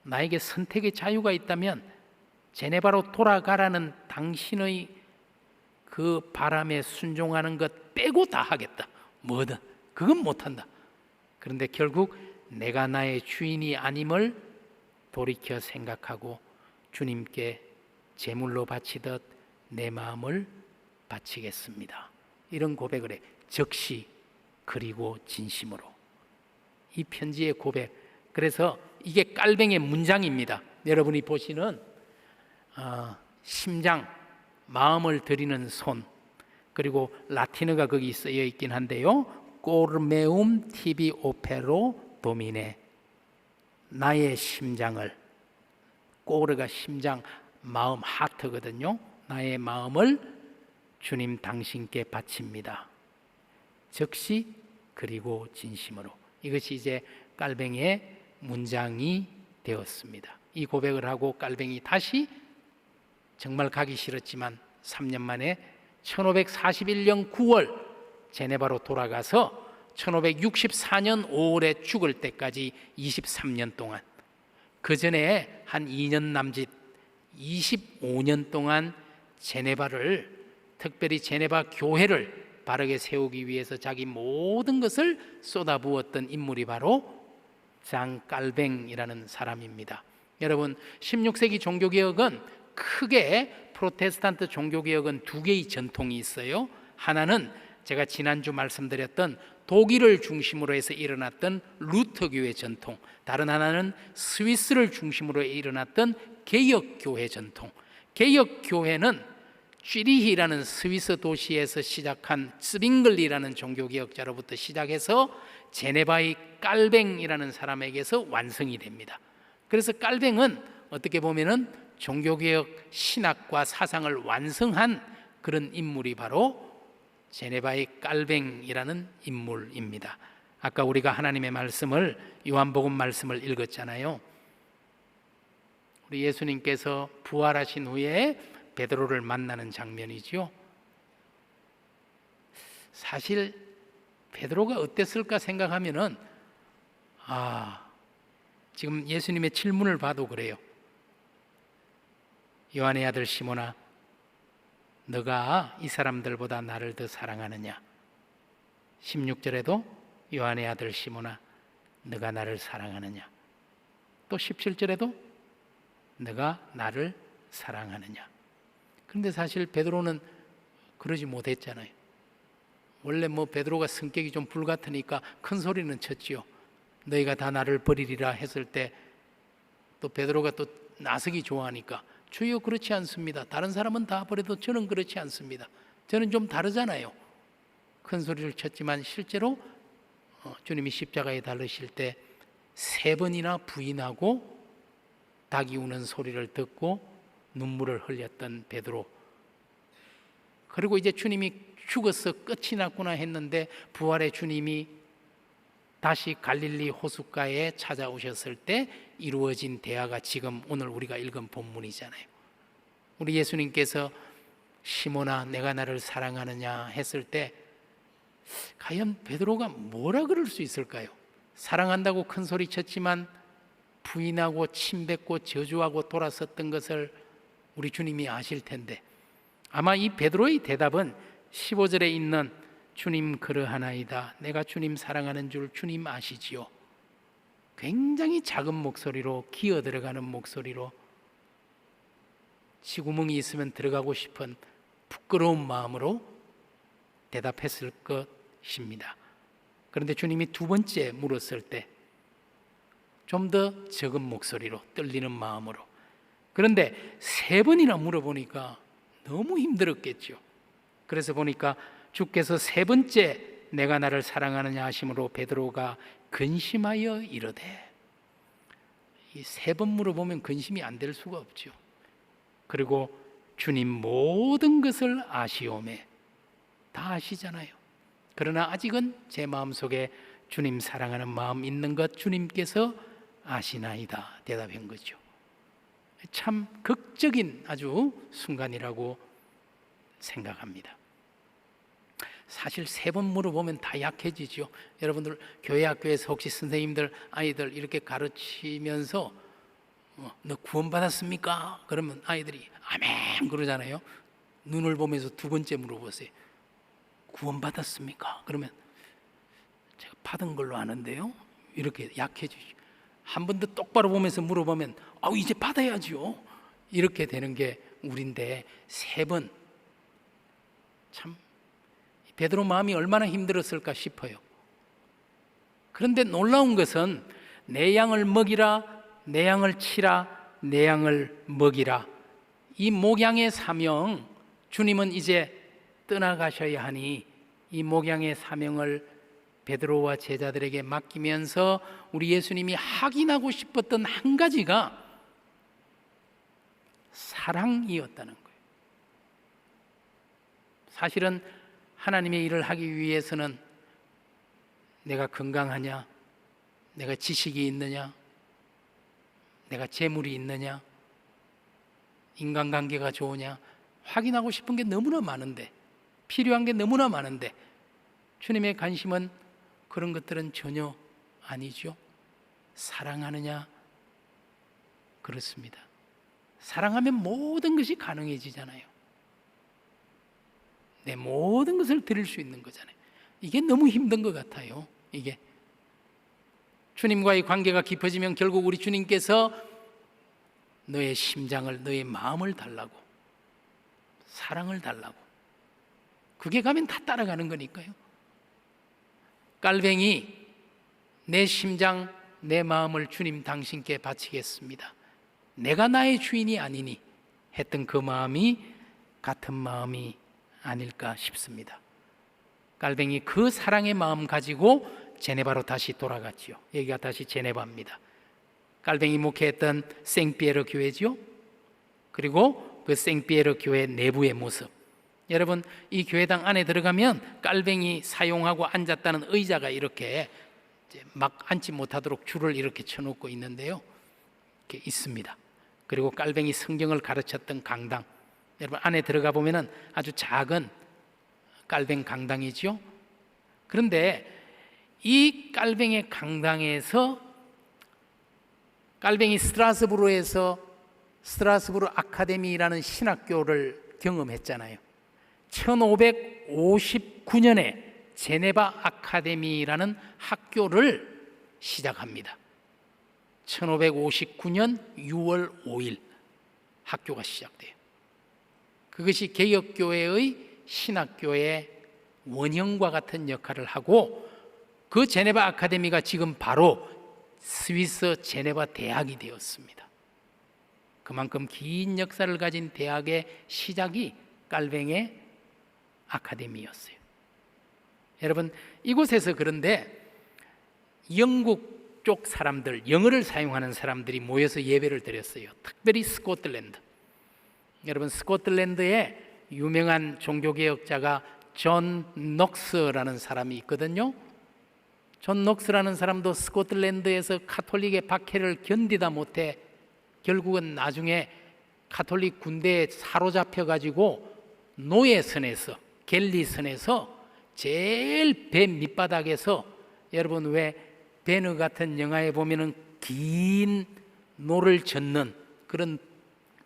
나에게 선택의 자유가 있다면 제네바로 돌아가라는 당신의 그 바람에 순종하는 것 빼고 다 하겠다. 뭐든 그건 못한다. 그런데 결국 내가 나의 주인이 아님을 돌이켜 생각하고 주님께 제물로 바치듯 내 마음을 바치겠습니다. 이런 고백을 해. 적시 그리고 진심으로. 이 편지의 고백. 그래서 이게 깔뱅의 문장입니다. 여러분이 보시는 심장, 마음을 드리는 손, 그리고 라틴어가 거기 쓰여 있긴 한데요. Cormeum tibi opero domine. 나의 심장을, 꼬르가 심장, 마음, 하트거든요. 나의 마음을 주님 당신께 바칩니다. 적시 그리고 진심으로. 이것이 이제 깔뱅이의 문장이 되었습니다. 이 고백을 하고 깔뱅이 다시 정말 가기 싫었지만 3년 만에 1541년 9월 제네바로 돌아가서 1564년 5월에 죽을 때까지 23년 동안, 그 전에 한 2년 남짓 25년 동안 제네바를, 특별히 제네바 교회를 바르게 세우기 위해서 자기 모든 것을 쏟아부었던 인물이 바로 장 깔뱅이라는 사람입니다. 여러분, 16세기 종교개혁은 크게 프로테스탄트 종교개혁은 두 개의 전통이 있어요. 하나는 제가 지난주 말씀드렸던 독일을 중심으로 해서 일어났던 루터교회 전통, 다른 하나는 스위스를 중심으로 일어났던 개혁교회 전통. 개혁교회는 쥐리히라는 스위스 도시에서 시작한 스빙글리라는 종교개혁자로부터 시작해서 제네바의 깔뱅이라는 사람에게서 완성이 됩니다. 그래서 깔뱅은 어떻게 보면은 종교개혁 신학과 사상을 완성한 그런 인물이 바로 제네바의 깔뱅이라는 인물입니다. 아까 우리가 하나님의 말씀을, 요한복음 말씀을 읽었잖아요. 우리 예수님께서 부활하신 후에 베드로를 만나는 장면이지요. 사실 베드로가 어땠을까 생각하면은 지금 예수님의 질문을 봐도 그래요. 요한의 아들 시몬아, 너가 이 사람들보다 나를 더 사랑하느냐? 16절에도 요한의 아들 시몬아, 너가 나를 사랑하느냐? 또 17절에도 너가 나를 사랑하느냐? 그런데 사실 베드로는 그러지 못했잖아요. 원래 베드로가 성격이 좀 불같으니까 큰 소리는 쳤지요. 너희가 다 나를 버리리라 했을 때 또 베드로가 또 나서기 좋아하니까 주여 그렇지 않습니다. 다른 사람은 다 버려도 저는 그렇지 않습니다. 저는 좀 다르잖아요. 큰 소리를 쳤지만 실제로 주님이 십자가에 달리실 때 3번이나 부인하고 닭이 우는 소리를 듣고 눈물을 흘렸던 베드로. 그리고 이제 주님이 죽어서 끝이 났구나 했는데 부활의 주님이 다시 갈릴리 호숫가에 찾아오셨을 때 이루어진 대화가 지금 오늘 우리가 읽은 본문이잖아요. 우리 예수님께서 시몬아 내가 나를 사랑하느냐 했을 때 과연 베드로가 뭐라 그럴 수 있을까요? 사랑한다고 큰 소리 쳤지만 부인하고 침뱉고 저주하고 돌아섰던 것을 우리 주님이 아실 텐데, 아마 이 베드로의 대답은 15절에 있는 주님 그러하나이다, 내가 주님 사랑하는 줄 주님 아시지요. 굉장히 작은 목소리로, 기어 들어가는 목소리로, 쥐구멍이 있으면 들어가고 싶은 부끄러운 마음으로 대답했을 것입니다. 그런데 주님이 두 번째 물었을 때 좀 더 적은 목소리로, 떨리는 마음으로. 그런데 3번이나 물어보니까 너무 힘들었겠죠. 그래서 보니까 주께서 3번째 내가 나를 사랑하느냐 하심으로 베드로가 근심하여 이르되, 이 3번 물어보면 근심이 안 될 수가 없죠. 그리고 주님 모든 것을 아시오매, 다 아시잖아요. 그러나 아직은 제 마음속에 주님 사랑하는 마음 있는 것 주님께서 아시나이다 대답한 거죠. 참 극적인 아주 순간이라고 생각합니다. 사실 3번 물어보면 다 약해지죠. 여러분들 교회 학교에서 혹시 선생님들 아이들 이렇게 가르치면서 너 구원받았습니까? 그러면 아이들이 아멘 그러잖아요. 눈을 보면서 2번째 물어보세요. 구원받았습니까? 그러면 제가 받은 걸로 아는데요. 이렇게 약해지죠. 한 번 더 똑바로 보면서 물어보면 이제 받아야죠. 이렇게 되는 게 우리인데 3번 참 베드로 마음이 얼마나 힘들었을까 싶어요. 그런데 놀라운 것은 내 양을 먹이라, 내 양을 치라, 내 양을 먹이라. 이 목양의 사명, 주님은 이제 떠나가셔야 하니 이 목양의 사명을 베드로와 제자들에게 맡기면서 우리 예수님이 확인하고 싶었던 한 가지가 사랑이었다는 거예요. 사실은 하나님의 일을 하기 위해서는 내가 건강하냐, 내가 지식이 있느냐, 내가 재물이 있느냐, 인간관계가 좋으냐 확인하고 싶은 게 너무나 많은데, 필요한 게 너무나 많은데 주님의 관심은 그런 것들은 전혀 아니죠. 사랑하느냐? 그렇습니다. 사랑하면 모든 것이 가능해지잖아요. 내 모든 것을 드릴 수 있는 거잖아요. 이게 너무 힘든 것 같아요. 이게 주님과의 관계가 깊어지면 결국 우리 주님께서 너의 심장을, 너의 마음을 달라고, 사랑을 달라고, 그게 가면 다 따라가는 거니까요. 깔뱅이, 내 심장, 내 마음을 주님 당신께 바치겠습니다. 내가 나의 주인이 아니니 했던 그 마음이 같은 마음이 아닐까 싶습니다. 깔뱅이 그 사랑의 마음 가지고 제네바로 다시 돌아갔지요. 여기가 다시 제네바입니다. 깔뱅이 목회했던 생피에르 교회지요. 그리고 그 생피에르 교회 내부의 모습, 여러분 이 교회당 안에 들어가면 깔뱅이 사용하고 앉았다는 의자가 이렇게 막 앉지 못하도록 줄을 이렇게 쳐놓고 있는데요, 이렇게 있습니다. 그리고 깔뱅이 성경을 가르쳤던 강당, 여러분 안에 들어가 보면은 아주 작은 깔뱅 강당이죠. 그런데 이 깔뱅의 강당에서 깔뱅이 스트라스부르에서 스트라스부르 아카데미라는 신학교를 경험했잖아요. 1559년에 제네바 아카데미라는 학교를 시작합니다. 1559년 6월 5일 학교가 시작돼요. 그것이 개혁교회의 신학교의 원형과 같은 역할을 하고, 그 제네바 아카데미가 지금 바로 스위스 제네바 대학이 되었습니다. 그만큼 긴 역사를 가진 대학의 시작이 깔뱅의 아카데미였어요. 여러분 이곳에서 그런데 영국 쪽 사람들, 영어를 사용하는 사람들이 모여서 예배를 드렸어요. 특별히 스코틀랜드. 여러분 스코틀랜드에 유명한 종교개혁자가 존 녹스라는 사람이 있거든요. 존 녹스라는 사람도 스코틀랜드에서 카톨릭의 박해를 견디다 못해 결국은 나중에 카톨릭 군대에 사로잡혀 가지고 노예선에서, 갤리선에서 제일 배 밑바닥에서, 여러분 왜 베느 같은 영화에 보면은 긴 노를 젓는 그런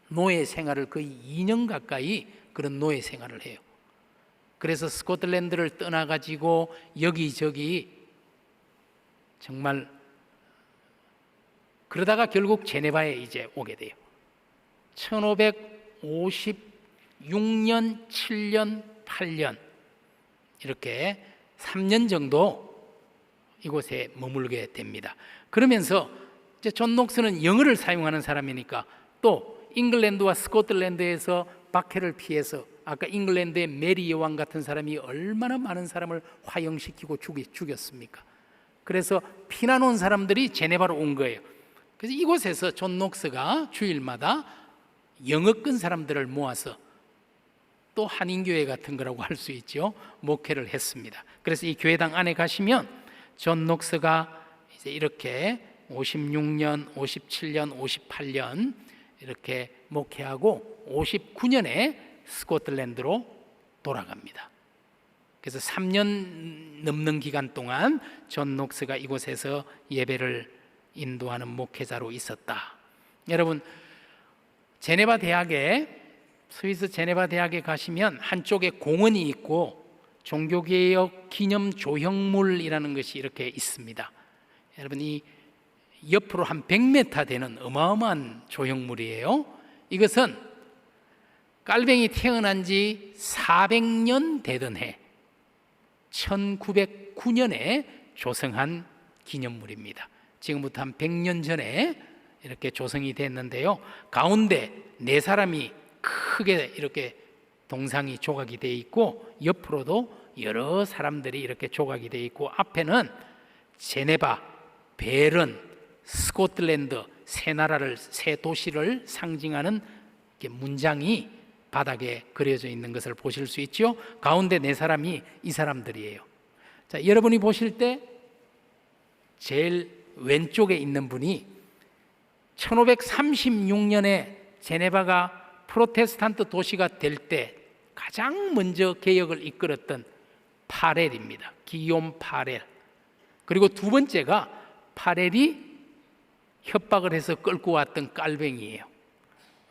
노예 생활을 거의 2년 가까이 그런 노예 생활을 해요. 그래서 스코틀랜드를 떠나가지고 여기저기 정말 그러다가 결국 제네바에 이제 오게 돼요. 1556년, 7년, 8년 이렇게 3년 정도 이곳에 머물게 됩니다. 그러면서 이제 존 녹스는 영어를 사용하는 사람이니까 또 잉글랜드와 스코틀랜드에서 박해를 피해서, 아까 잉글랜드의 메리 여왕 같은 사람이 얼마나 많은 사람을 화형시키고 죽였습니까? 그래서 피난 온 사람들이 제네바로 온 거예요. 그래서 이곳에서 존 녹스가 주일마다 영어권 사람들을 모아서, 또 한인교회 같은 거라고 할 수 있죠, 목회를 했습니다. 그래서 이 교회당 안에 가시면 존 녹스가 이제 이렇게 56년, 57년, 58년 이렇게 목회하고 59년에 스코틀랜드로 돌아갑니다. 그래서 3년 넘는 기간 동안 존 녹스가 이곳에서 예배를 인도하는 목회자로 있었다. 여러분, 제네바 대학에, 스위스 제네바 대학에 가시면 한쪽에 공원이 있고 종교개혁 기념 조형물이라는 것이 이렇게 있습니다. 여러분, 이 옆으로 한 100m 되는 어마어마한 조형물이에요. 이것은 깔뱅이 태어난 지 400년 되던 해 1909년에 조성한 기념물입니다. 지금부터 한 100년 전에 이렇게 조성이 됐는데요. 가운데 네 사람이 크게 이렇게 동상이 조각이 되어 있고 옆으로도 여러 사람들이 이렇게 조각이 되어 있고 앞에는 제네바, 베른, 스코틀랜드 세 나라를, 세 도시를 상징하는 문장이 바닥에 그려져 있는 것을 보실 수 있죠. 가운데 네 사람이 이 사람들이에요. 자, 여러분이 보실 때 제일 왼쪽에 있는 분이 1536년에 제네바가 프로테스탄트 도시가 될 때 가장 먼저 개혁을 이끌었던 파렐입니다. 기욤 파렐. 그리고 두 번째가 파렐이 협박을 해서 끌고 왔던 깔뱅이에요.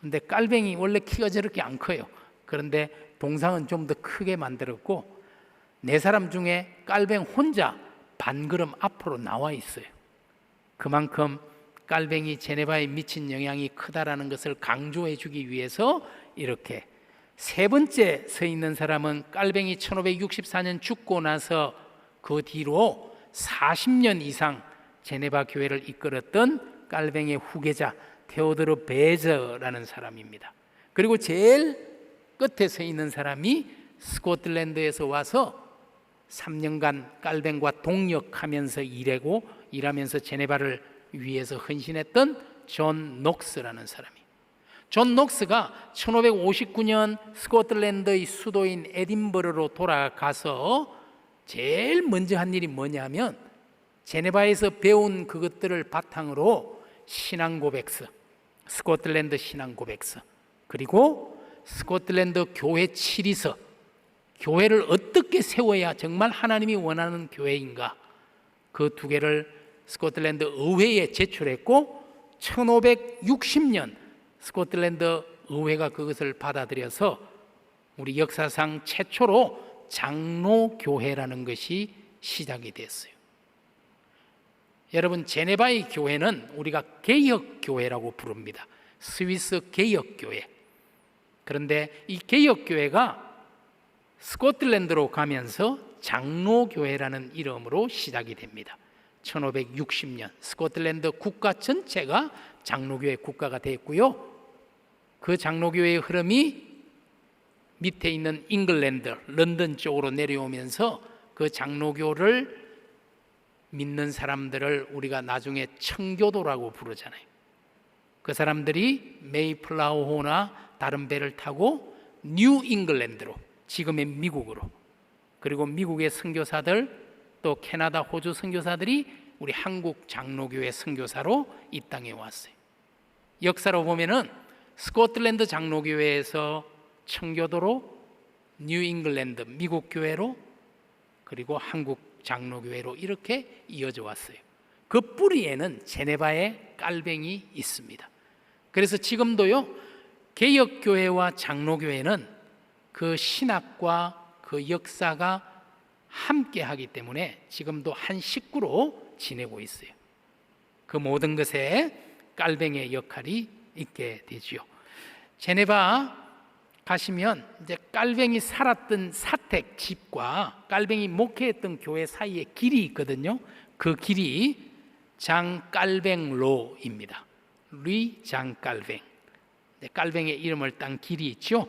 근데 깔뱅이 원래 키가 저렇게 안 커요. 그런데 동상은 좀 더 크게 만들었고 네 사람 중에 깔뱅 혼자 반걸음 앞으로 나와 있어요. 그만큼 깔뱅이 제네바에 미친 영향이 크다라는 것을 강조해 주기 위해서 이렇게. 세 번째 서 있는 사람은 깔뱅이 1564년 죽고 나서 그 뒤로 40년 이상 제네바 교회를 이끌었던 깔뱅의 후계자 테오드르 베저라는 사람입니다. 그리고 제일 끝에 서 있는 사람이 스코틀랜드에서 와서 3년간 깔뱅과 동역하면서 일하면서 제네바를 위해서 헌신했던 존 녹스라는 사람이. 존 녹스가 1559년 스코틀랜드의 수도인 에딘버러로 돌아가서 제일 먼저 한 일이 뭐냐면 제네바에서 배운 그것들을 바탕으로 신앙 고백서, 스코틀랜드 신앙 고백서, 그리고 스코틀랜드 교회 치리서, 교회를 어떻게 세워야 정말 하나님이 원하는 교회인가, 그 두 개를 스코틀랜드 의회에 제출했고 1560년 스코틀랜드 의회가 그것을 받아들여서 우리 역사상 최초로 장로교회라는 것이 시작이 됐어요. 여러분, 제네바의 교회는 우리가 개혁교회라고 부릅니다. 스위스 개혁교회. 그런데 이 개혁교회가 스코틀랜드로 가면서 장로교회라는 이름으로 시작이 됩니다. 1560년 스코틀랜드 국가 전체가 장로교회 국가가 됐고요. 그 장로교회의 흐름이 밑에 있는 잉글랜드, 런던 쪽으로 내려오면서 그 장로교를 믿는 사람들을 우리가 나중에 청교도라고 부르잖아요. 그 사람들이 메이플라워호나 다른 배를 타고 뉴 잉글랜드로, 지금의 미국으로, 그리고 미국의 선교사들, 또 캐나다, 호주 선교사들이 우리 한국 장로교회 선교사로 이 땅에 왔어요. 역사로 보면은 스코틀랜드 장로교회에서 청교도로, 뉴 잉글랜드 미국 교회로, 그리고 한국 장로교회로 이렇게 이어져 왔어요. 그 뿌리에는 제네바의 깔뱅이 있습니다. 그래서 지금도요, 개혁교회와 장로교회는 그 신학과 그 역사가 함께 하기 때문에 지금도 한 식구로 지내고 있어요. 그 모든 것에 깔뱅이의 역할이 있게 되지요. 제네바 가시면 이제 깔뱅이 살았던 사택 집과 깔뱅이 목회했던 교회 사이에 길이 있거든요. 그 길이 장깔뱅로입니다. 리 장깔뱅. 깔뱅의 이름을 딴 길이 있죠.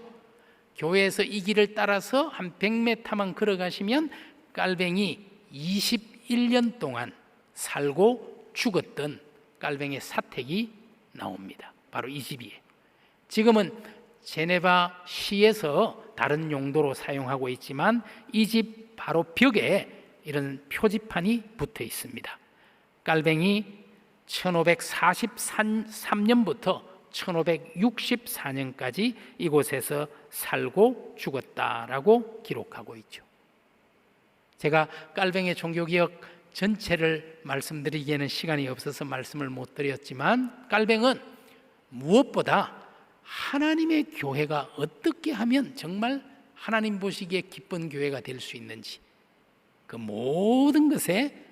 교회에서 이 길을 따라서 한 100m만 걸어가시면 깔뱅이 21년 동안 살고 죽었던 깔뱅의 사택이 나옵니다. 바로 이 집이에요. 지금은 제네바 시에서 다른 용도로 사용하고 있지만 이 집 바로 벽에 이런 표지판이 붙어 있습니다. 깔뱅이 1543년부터 1564년까지 이곳에서 살고 죽었다라고 기록하고 있죠. 제가 깔뱅의 종교개혁 전체를 말씀드리기에는 시간이 없어서 말씀을 못 드렸지만, 깔뱅은 무엇보다 하나님의 교회가 어떻게 하면 정말 하나님 보시기에 기쁜 교회가 될 수 있는지, 그 모든 것에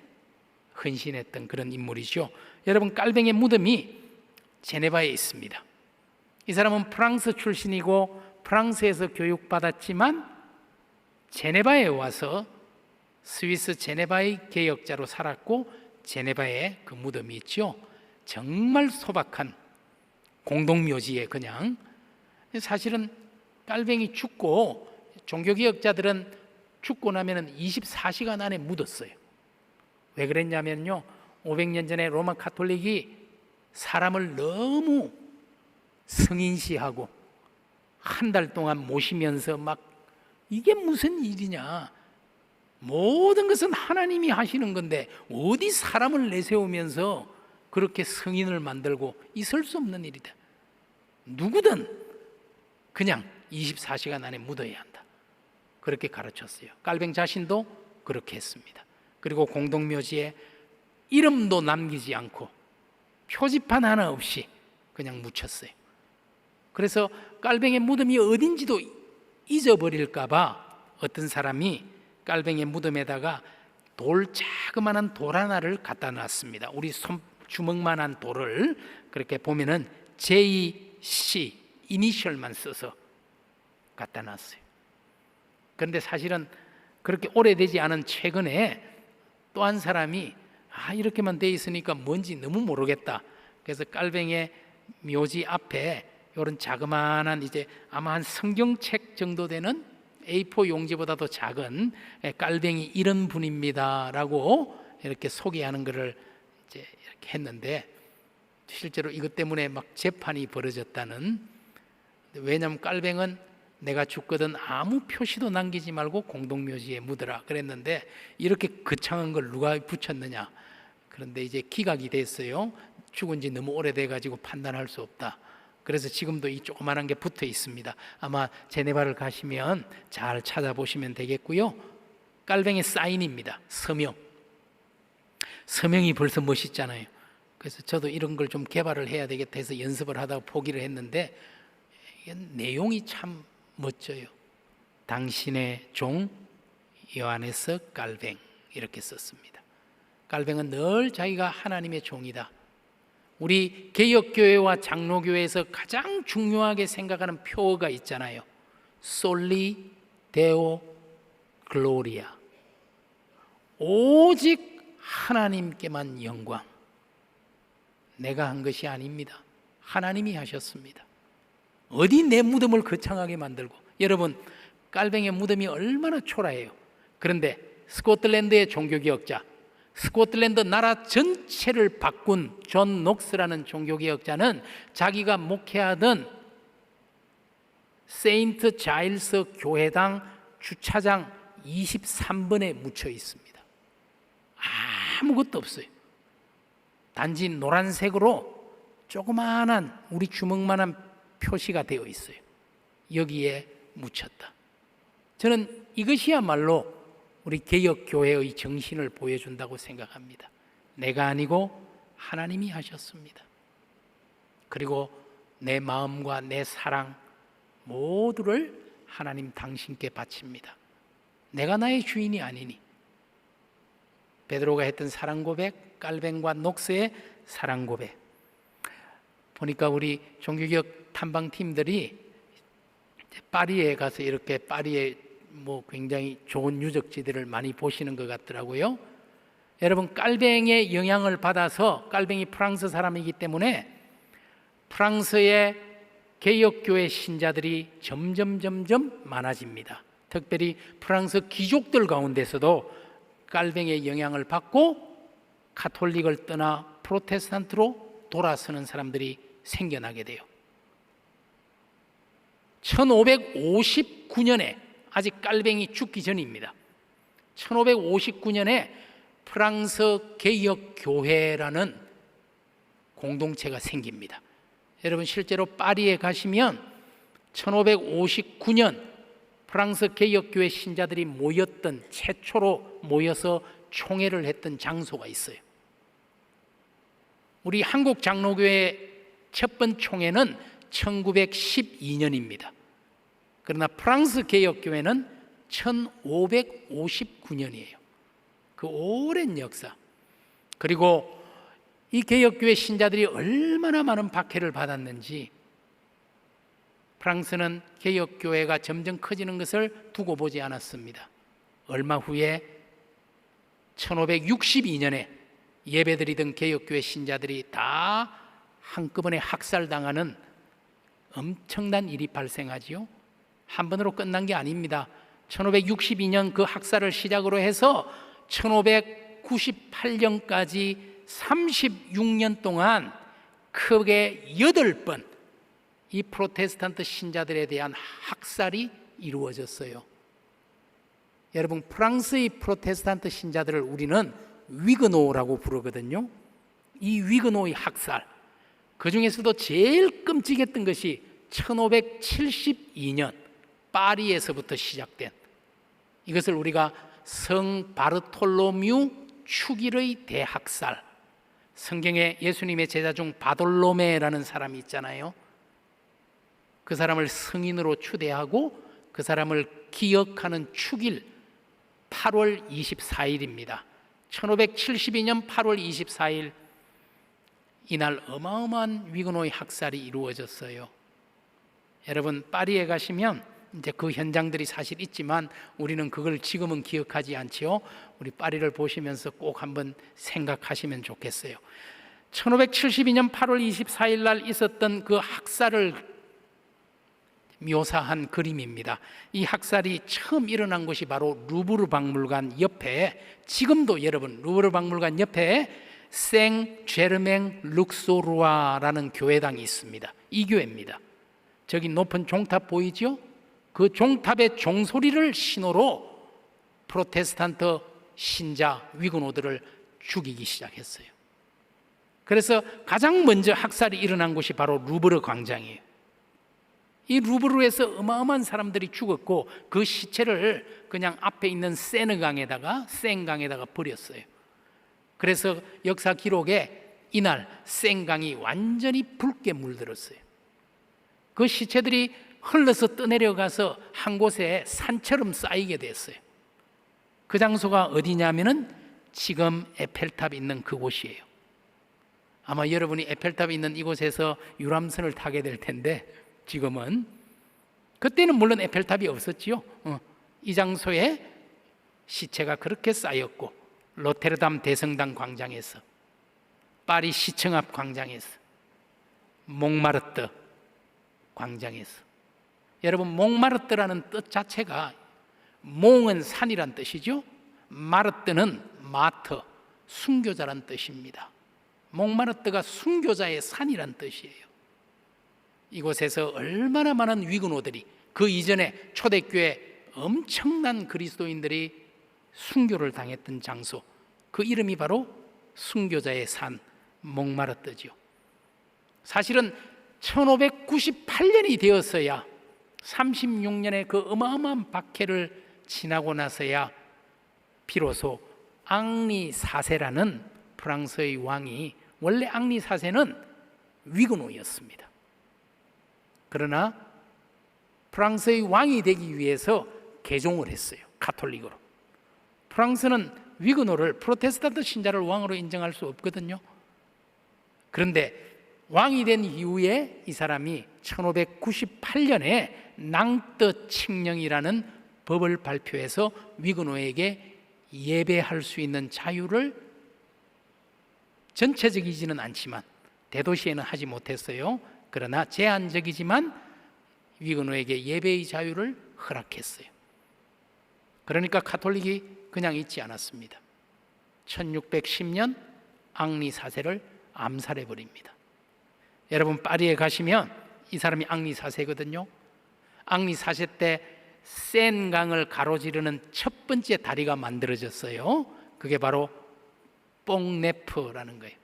헌신했던 그런 인물이죠. 여러분, 깔뱅의 무덤이 제네바에 있습니다. 이 사람은 프랑스 출신이고 프랑스에서 교육받았지만 제네바에 와서 스위스 제네바의 개혁자로 살았고, 제네바에 그 무덤이 있죠. 정말 소박한 공동묘지에 그냥, 사실은 깔뱅이 죽고, 종교개혁자들은 죽고 나면 24시간 안에 묻었어요. 왜 그랬냐면요, 500년 전에 로마 카톨릭이 사람을 너무 성인시하고 한 달 동안 모시면서 막, 이게 무슨 일이냐, 모든 것은 하나님이 하시는 건데 어디 사람을 내세우면서 그렇게 성인을 만들고, 있을 수 없는 일이다. 누구든 그냥 24시간 안에 묻어야 한다. 그렇게 가르쳤어요. 깔뱅 자신도 그렇게 했습니다. 그리고 공동묘지에 이름도 남기지 않고 표지판 하나 없이 그냥 묻혔어요. 그래서 깔뱅의 무덤이 어딘지도 잊어버릴까 봐 어떤 사람이 깔뱅의 무덤에다가 자그마한 돌 하나를 갖다 놨습니다. 우리 주먹만한 돌을, 그렇게 보면은 JC 이니셜만 써서 갖다 놨어요. 그런데 사실은 그렇게 오래되지 않은 최근에 또 한 사람이 이렇게만 돼 있으니까 뭔지 너무 모르겠다. 그래서 깔뱅의 묘지 앞에 이런 자그마한, 이제 아마 한 성경책 정도 되는 A4 용지보다도 작은, 깔뱅이 이런 분입니다라고 이렇게 소개하는 것을 이제 이렇게 했는데, 실제로 이것 때문에 막 재판이 벌어졌다는. 왜냐하면 깔뱅은 내가 죽거든 아무 표시도 남기지 말고 공동묘지에 묻어라 그랬는데, 이렇게 거창한 걸 누가 붙였느냐. 그런데 이제 기각이 됐어요. 죽은 지 너무 오래돼 가지고 판단할 수 없다. 그래서 지금도 이 조그만한 게 붙어 있습니다. 아마 제네바를 가시면 잘 찾아보시면 되겠고요. 깔뱅의 사인입니다. 서명이 벌써 멋있잖아요. 그래서 저도 이런 걸 좀 개발을 해야 되겠다 해서 연습을 하다가 포기를 했는데, 내용이 참 멋져요. 당신의 종 요하네스 깔뱅, 이렇게 썼습니다. 깔뱅은 늘 자기가 하나님의 종이다. 우리 개혁교회와 장로교회에서 가장 중요하게 생각하는 표어가 있잖아요. 솔리 데오 글로리아, 오직 하나님께만 영광. 내가 한 것이 아닙니다. 하나님이 하셨습니다. 어디 내 무덤을 거창하게 만들고. 여러분, 깔뱅의 무덤이 얼마나 초라해요. 그런데 스코틀랜드의 종교개혁자, 스코틀랜드 나라 전체를 바꾼 존 녹스라는 종교개혁자는 자기가 목회하던 세인트 자일스 교회당 주차장 23번에 묻혀 있습니다. 아무것도 없어요. 단지 노란색으로 조그마한 우리 주먹만한 표시가 되어 있어요. 여기에 묻혔다. 저는 이것이야말로 우리 개혁교회의 정신을 보여준다고 생각합니다. 내가 아니고 하나님이 하셨습니다. 그리고 내 마음과 내 사랑 모두를 하나님 당신께 바칩니다. 내가 나의 주인이 아니니. 베드로가 했던 사랑 고백, 깔뱅과 녹스의 사랑 고백. 보니까 우리 종교개혁 탐방팀들이 파리에 가서 이렇게 파리에 굉장히 좋은 유적지들을 많이 보시는 것 같더라고요. 여러분, 깔뱅의 영향을 받아서, 깔뱅이 프랑스 사람이기 때문에 프랑스의 개혁교회 신자들이 점점 많아집니다. 특별히 프랑스 귀족들 가운데서도 깔뱅의 영향을 받고 가톨릭을 떠나 프로테스탄트로 돌아서는 사람들이 생겨나게 돼요. 1559년에, 아직 깔뱅이 죽기 전입니다. 1559년에 프랑스 개혁교회라는 공동체가 생깁니다. 여러분, 실제로 파리에 가시면 1559년 프랑스 개혁교회 신자들이 모였던, 최초로 모여서 총회를 했던 장소가 있어요. 우리 한국 장로교회 첫 번 총회는 1912년입니다. 그러나 프랑스 개혁교회는 1559년이에요. 그 오랜 역사. 그리고 이 개혁교회 신자들이 얼마나 많은 박해를 받았는지, 프랑스는 개혁교회가 점점 커지는 것을 두고 보지 않았습니다. 얼마 후에 1562년에 예배드리던 개혁교회 신자들이 다 한꺼번에 학살당하는 엄청난 일이 발생하지요. 한 번으로 끝난 게 아닙니다. 1562년 그 학살을 시작으로 해서 1598년까지 36년 동안 크게 8번 이 프로테스탄트 신자들에 대한 학살이 이루어졌어요. 여러분, 프랑스의 프로테스탄트 신자들을 우리는 위그노라고 부르거든요. 이 위그노의 학살, 그 중에서도 제일 끔찍했던 것이 1572년 파리에서부터 시작된, 이것을 우리가 성 바르톨로뮤 축일의 대학살, 성경에 예수님의 제자 중 바돌로메라는 사람이 있잖아요. 그 사람을 성인으로 추대하고 그 사람을 기억하는 축일 8월 24일입니다. 1572년 8월 24일, 이날 어마어마한 위그노의 학살이 이루어졌어요. 여러분, 파리에 가시면 이제 그 현장들이 사실 있지만 우리는 그걸 지금은 기억하지 않지요. 우리 파리를 보시면서 꼭 한번 생각하시면 좋겠어요. 1572년 8월 24일 날 있었던 그 학살을 묘사한 그림입니다. 이 학살이 처음 일어난 곳이 바로 루브르 박물관 옆에, 지금도 여러분 루브르 박물관 옆에 생 제르맹 룩소루아라는 교회당이 있습니다. 이 교회입니다. 저기 높은 종탑 보이죠? 그 종탑의 종소리를 신호로 프로테스탄트 신자 위그노들을 죽이기 시작했어요. 그래서 가장 먼저 학살이 일어난 곳이 바로 루브르 광장이에요. 이 루브르에서 어마어마한 사람들이 죽었고 그 시체를 그냥 앞에 있는 생강에다가 버렸어요. 그래서 역사 기록에 이날 생강이 완전히 붉게 물들었어요. 그 시체들이 흘러서 떠내려가서 한 곳에 산처럼 쌓이게 됐어요. 그 장소가 어디냐면은 지금 에펠탑이 있는 그곳이에요. 아마 여러분이 에펠탑이 있는 이곳에서 유람선을 타게 될 텐데, 지금은, 그때는 물론 에펠탑이 없었지요. 이 장소에 시체가 그렇게 쌓였고, 로테르담 대성당 광장에서, 파리 시청 앞 광장에서, 몽마르트 광장에서. 여러분, 몽마르트라는 뜻 자체가, 몽은 산이란 뜻이죠. 마르트는 마터, 순교자란 뜻입니다. 몽마르트가 순교자의 산이란 뜻이에요. 이곳에서 얼마나 많은 위그노들이, 그 이전에 초대교회 엄청난 그리스도인들이 순교를 당했던 장소, 그 이름이 바로 순교자의 산 몽마르트죠. 사실은 1598년이 되었어야, 36년의 그 어마어마한 박해를 지나고 나서야 비로소 앙리 4세라는 프랑스의 왕이, 원래 앙리 4세는 위그노였습니다. 그러나 프랑스의 왕이 되기 위해서 개종을 했어요. 가톨릭으로. 프랑스는 위그노를, 프로테스탄트 신자를 왕으로 인정할 수 없거든요. 그런데 왕이 된 이후에 이 사람이 1598년에 낭떠 칙령이라는 법을 발표해서 위그노에게 예배할 수 있는 자유를, 전체적이지는 않지만 대도시에는 하지 못했어요. 그러나 제한적이지만 위그노에게 예배의 자유를 허락했어요. 그러니까 가톨릭이 그냥 있지 않았습니다. 1610년 앙리 4세를 암살해 버립니다. 여러분, 파리에 가시면 이 사람이 앙리 4세거든요. 앙리 4세 때 센강을 가로지르는 첫 번째 다리가 만들어졌어요. 그게 바로 뽕네프라는 거예요.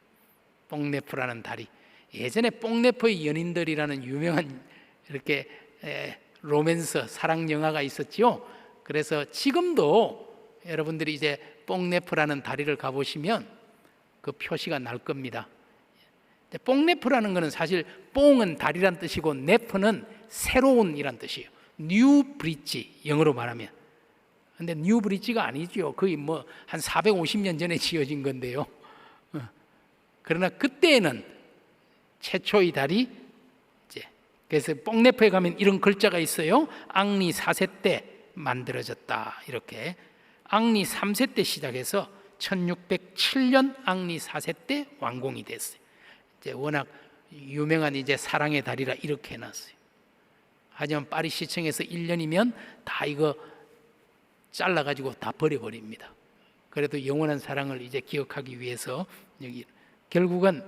뽕네프라는 다리. 예전에 뽕네프의 연인들이라는 유명한 이렇게 로맨스 사랑 영화가 있었지요. 그래서 지금도 여러분들이 이제 뽕네프라는 다리를 가보시면 그 표시가 날 겁니다. 뽕네프라는 것은 사실 뽕은 다리란 뜻이고 네프는 새로운이란 뜻이에요. 뉴 브릿지, 영어로 말하면. 근데 뉴 브릿지가 아니죠. 거의 뭐 한 450년 전에 지어진 건데요. 그러나 그때는 최초의 다리, 이제 그래서 뽕네프에 가면 이런 글자가 있어요. 앙리 4세 때 만들어졌다. 이렇게 앙리 3세 때 시작해서 1607년 앙리 4세 때 완공이 됐어요. 이제 워낙 유명한 이제 사랑의 다리라 이렇게 해놨어요. 하지만 파리 시청에서 1년이면 다 이거 잘라가지고 다 버려버립니다. 그래도 영원한 사랑을 이제 기억하기 위해서 여기 결국은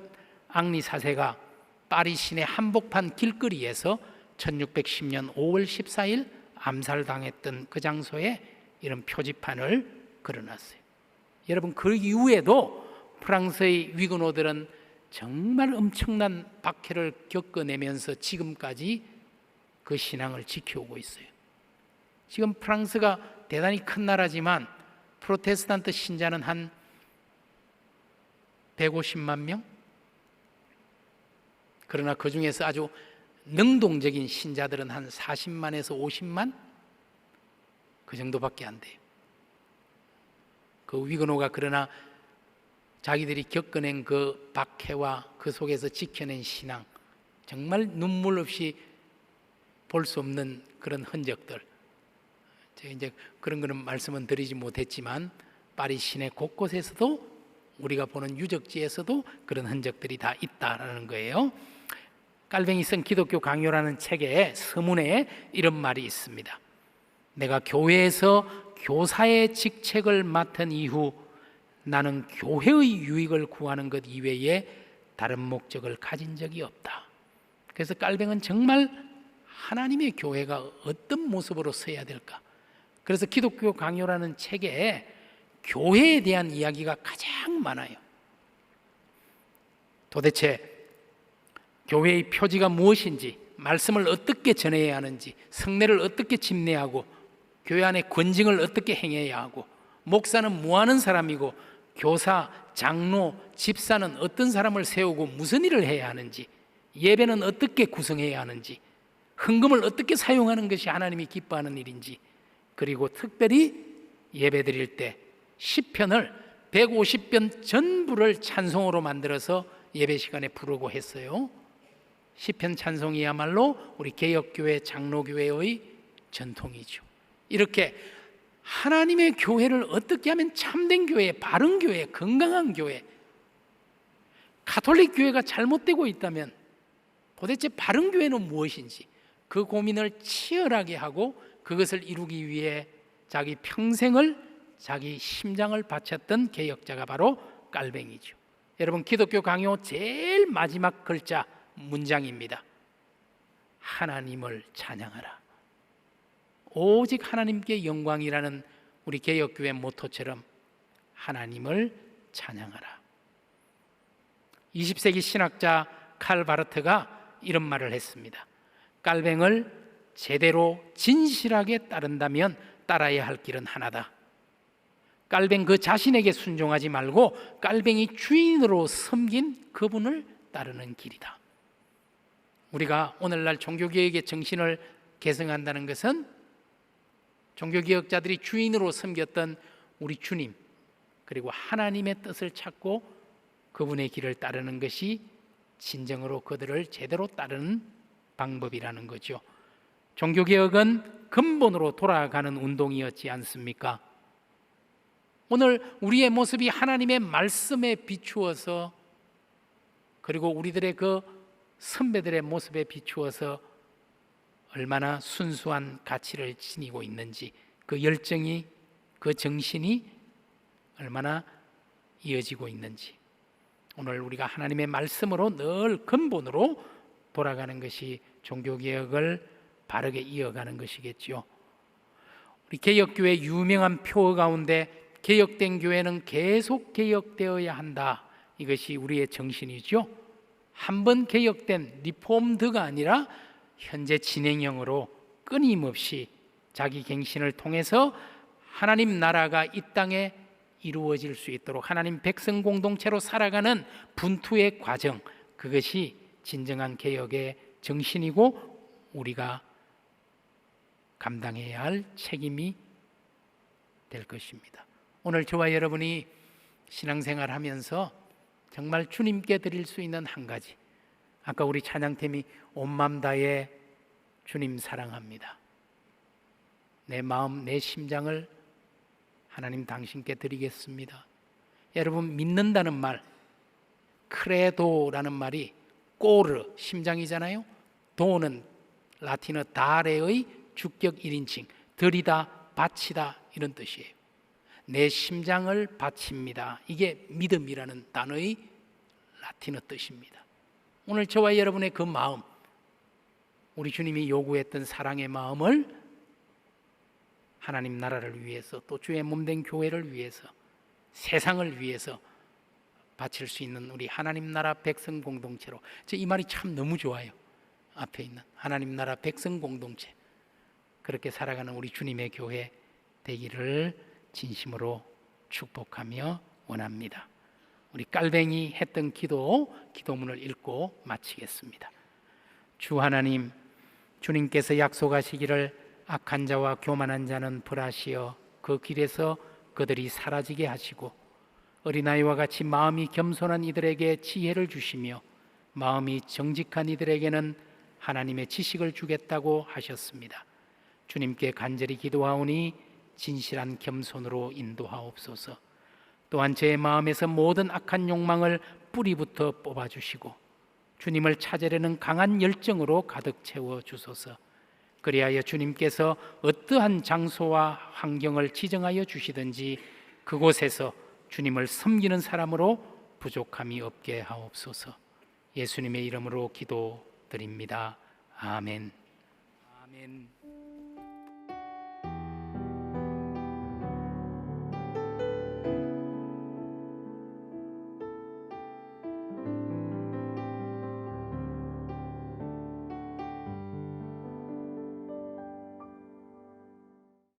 앙리 4세가 파리 시내 한복판 길거리에서 1610년 5월 14일 암살당했던 그 장소에 이런 표지판을 걸어놨어요. 여러분, 그 이후에도 프랑스의 위그노들은 정말 엄청난 박해를 겪어내면서 지금까지 그 신앙을 지켜오고 있어요. 지금 프랑스가 대단히 큰 나라지만 프로테스탄트 신자는 한 150만 명? 그러나 그 중에서 아주 능동적인 신자들은 한 40만에서 50만? 그 정도밖에 안 돼요. 그 위그노가 그러나 자기들이 겪어낸 그 박해와 그 속에서 지켜낸 신앙, 정말 눈물 없이 볼 수 없는 그런 흔적들, 제가 이제 그런 거는 말씀은 드리지 못했지만 파리 시내 곳곳에서도 우리가 보는 유적지에서도 그런 흔적들이 다 있다라는 거예요. 깔뱅이 쓴 기독교 강요라는 책에 서문에 이런 말이 있습니다. 내가 교회에서 교사의 직책을 맡은 이후 나는 교회의 유익을 구하는 것 이외에 다른 목적을 가진 적이 없다. 그래서 깔뱅은 정말 하나님의 교회가 어떤 모습으로 서야 될까? 그래서 기독교 강요라는 책에 교회에 대한 이야기가 가장 많아요. 도대체 교회의 표지가 무엇인지, 말씀을 어떻게 전해야 하는지, 성례를 어떻게 집례하고, 교회 안에 권징을 어떻게 행해야 하고, 목사는 뭐하는 사람이고, 교사, 장로, 집사는 어떤 사람을 세우고 무슨 일을 해야 하는지, 예배는 어떻게 구성해야 하는지, 헌금을 어떻게 사용하는 것이 하나님이 기뻐하는 일인지, 그리고 특별히 예배 드릴 때 시편을 150편 전부를 찬송으로 만들어서 예배 시간에 부르고 했어요. 시편 찬송이야말로 우리 개혁교회 장로교회의 전통이죠. 이렇게 하나님의 교회를 어떻게 하면 참된 교회, 바른 교회, 건강한 교회, 가톨릭 교회가 잘못되고 있다면 도대체 바른 교회는 무엇인지 그 고민을 치열하게 하고 그것을 이루기 위해 자기 평생을, 자기 심장을 바쳤던 개혁자가 바로 깔뱅이죠. 여러분, 기독교 강요 제일 마지막 글자 문장입니다. 하나님을 찬양하라. 오직 하나님께 영광이라는 우리 개혁교회 모토처럼 하나님을 찬양하라. 20세기 신학자 칼 바르트가 이런 말을 했습니다. 깔뱅을 제대로 진실하게 따른다면 따라야 할 길은 하나다. 깔뱅 그 자신에게 순종하지 말고 깔뱅이 주인으로 섬긴 그분을 따르는 길이다. 우리가 오늘날 종교개혁의 정신을 계승한다는 것은 종교개혁자들이 주인으로 섬겼던 우리 주님, 그리고 하나님의 뜻을 찾고 그분의 길을 따르는 것이 진정으로 그들을 제대로 따르는 방법이라는 거죠. 종교개혁은 근본으로 돌아가는 운동이었지 않습니까? 오늘 우리의 모습이 하나님의 말씀에 비추어서, 그리고 우리들의 그 선배들의 모습에 비추어서 얼마나 순수한 가치를 지니고 있는지, 그 열정이, 그 정신이 얼마나 이어지고 있는지, 오늘 우리가 하나님의 말씀으로 늘 근본으로 돌아가는 것이 종교개혁을 바르게 이어가는 것이겠죠. 우리 개혁교회 유명한 표어 가운데 개혁된 교회는 계속 개혁되어야 한다, 이것이 우리의 정신이죠. 한번 개혁된 리폼드가 아니라 현재 진행형으로 끊임없이 자기 갱신을 통해서 하나님 나라가 이 땅에 이루어질 수 있도록 하나님 백성 공동체로 살아가는 분투의 과정, 그것이 진정한 개혁의 정신이고 우리가 감당해야 할 책임이 될 것입니다. 오늘 저와 여러분이 신앙생활 하면서 정말 주님께 드릴 수 있는 한 가지, 아까 우리 찬양팀이 온 맘 다해 주님 사랑합니다, 내 마음 내 심장을 하나님 당신께 드리겠습니다. 여러분, 믿는다는 말, 크레도라는 말이 꼬르, 심장이잖아요. 도는 라틴어 다레의 주격 1인칭, 드리다, 바치다 이런 뜻이에요. 내 심장을 바칩니다. 이게 믿음이라는 단어의 라틴어 뜻입니다. 오늘 저와 여러분의 그 마음, 우리 주님이 요구했던 사랑의 마음을 하나님 나라를 위해서, 또 주의 몸된 교회를 위해서, 세상을 위해서 바칠 수 있는 우리 하나님 나라 백성 공동체로, 이 말이 참 너무 좋아요. 앞에 있는 하나님 나라 백성 공동체, 그렇게 살아가는 우리 주님의 교회 되기를 진심으로 축복하며 원합니다. 우리 깔뱅이 했던 기도문을 읽고 마치겠습니다. 주 하나님, 주님께서 약속하시기를 악한 자와 교만한 자는 벌하시어 그 길에서 그들이 사라지게 하시고 어린아이와 같이 마음이 겸손한 이들에게 지혜를 주시며 마음이 정직한 이들에게는 하나님의 지식을 주겠다고 하셨습니다. 주님께 간절히 기도하오니 진실한 겸손으로 인도하옵소서. 또한 제 마음에서 모든 악한 욕망을 뿌리부터 뽑아주시고 주님을 찾으려는 강한 열정으로 가득 채워주소서. 그리하여 주님께서 어떠한 장소와 환경을 지정하여 주시든지 그곳에서 주님을 섬기는 사람으로 부족함이 없게 하옵소서. 예수님의 이름으로 기도드립니다. 아멘. 아멘.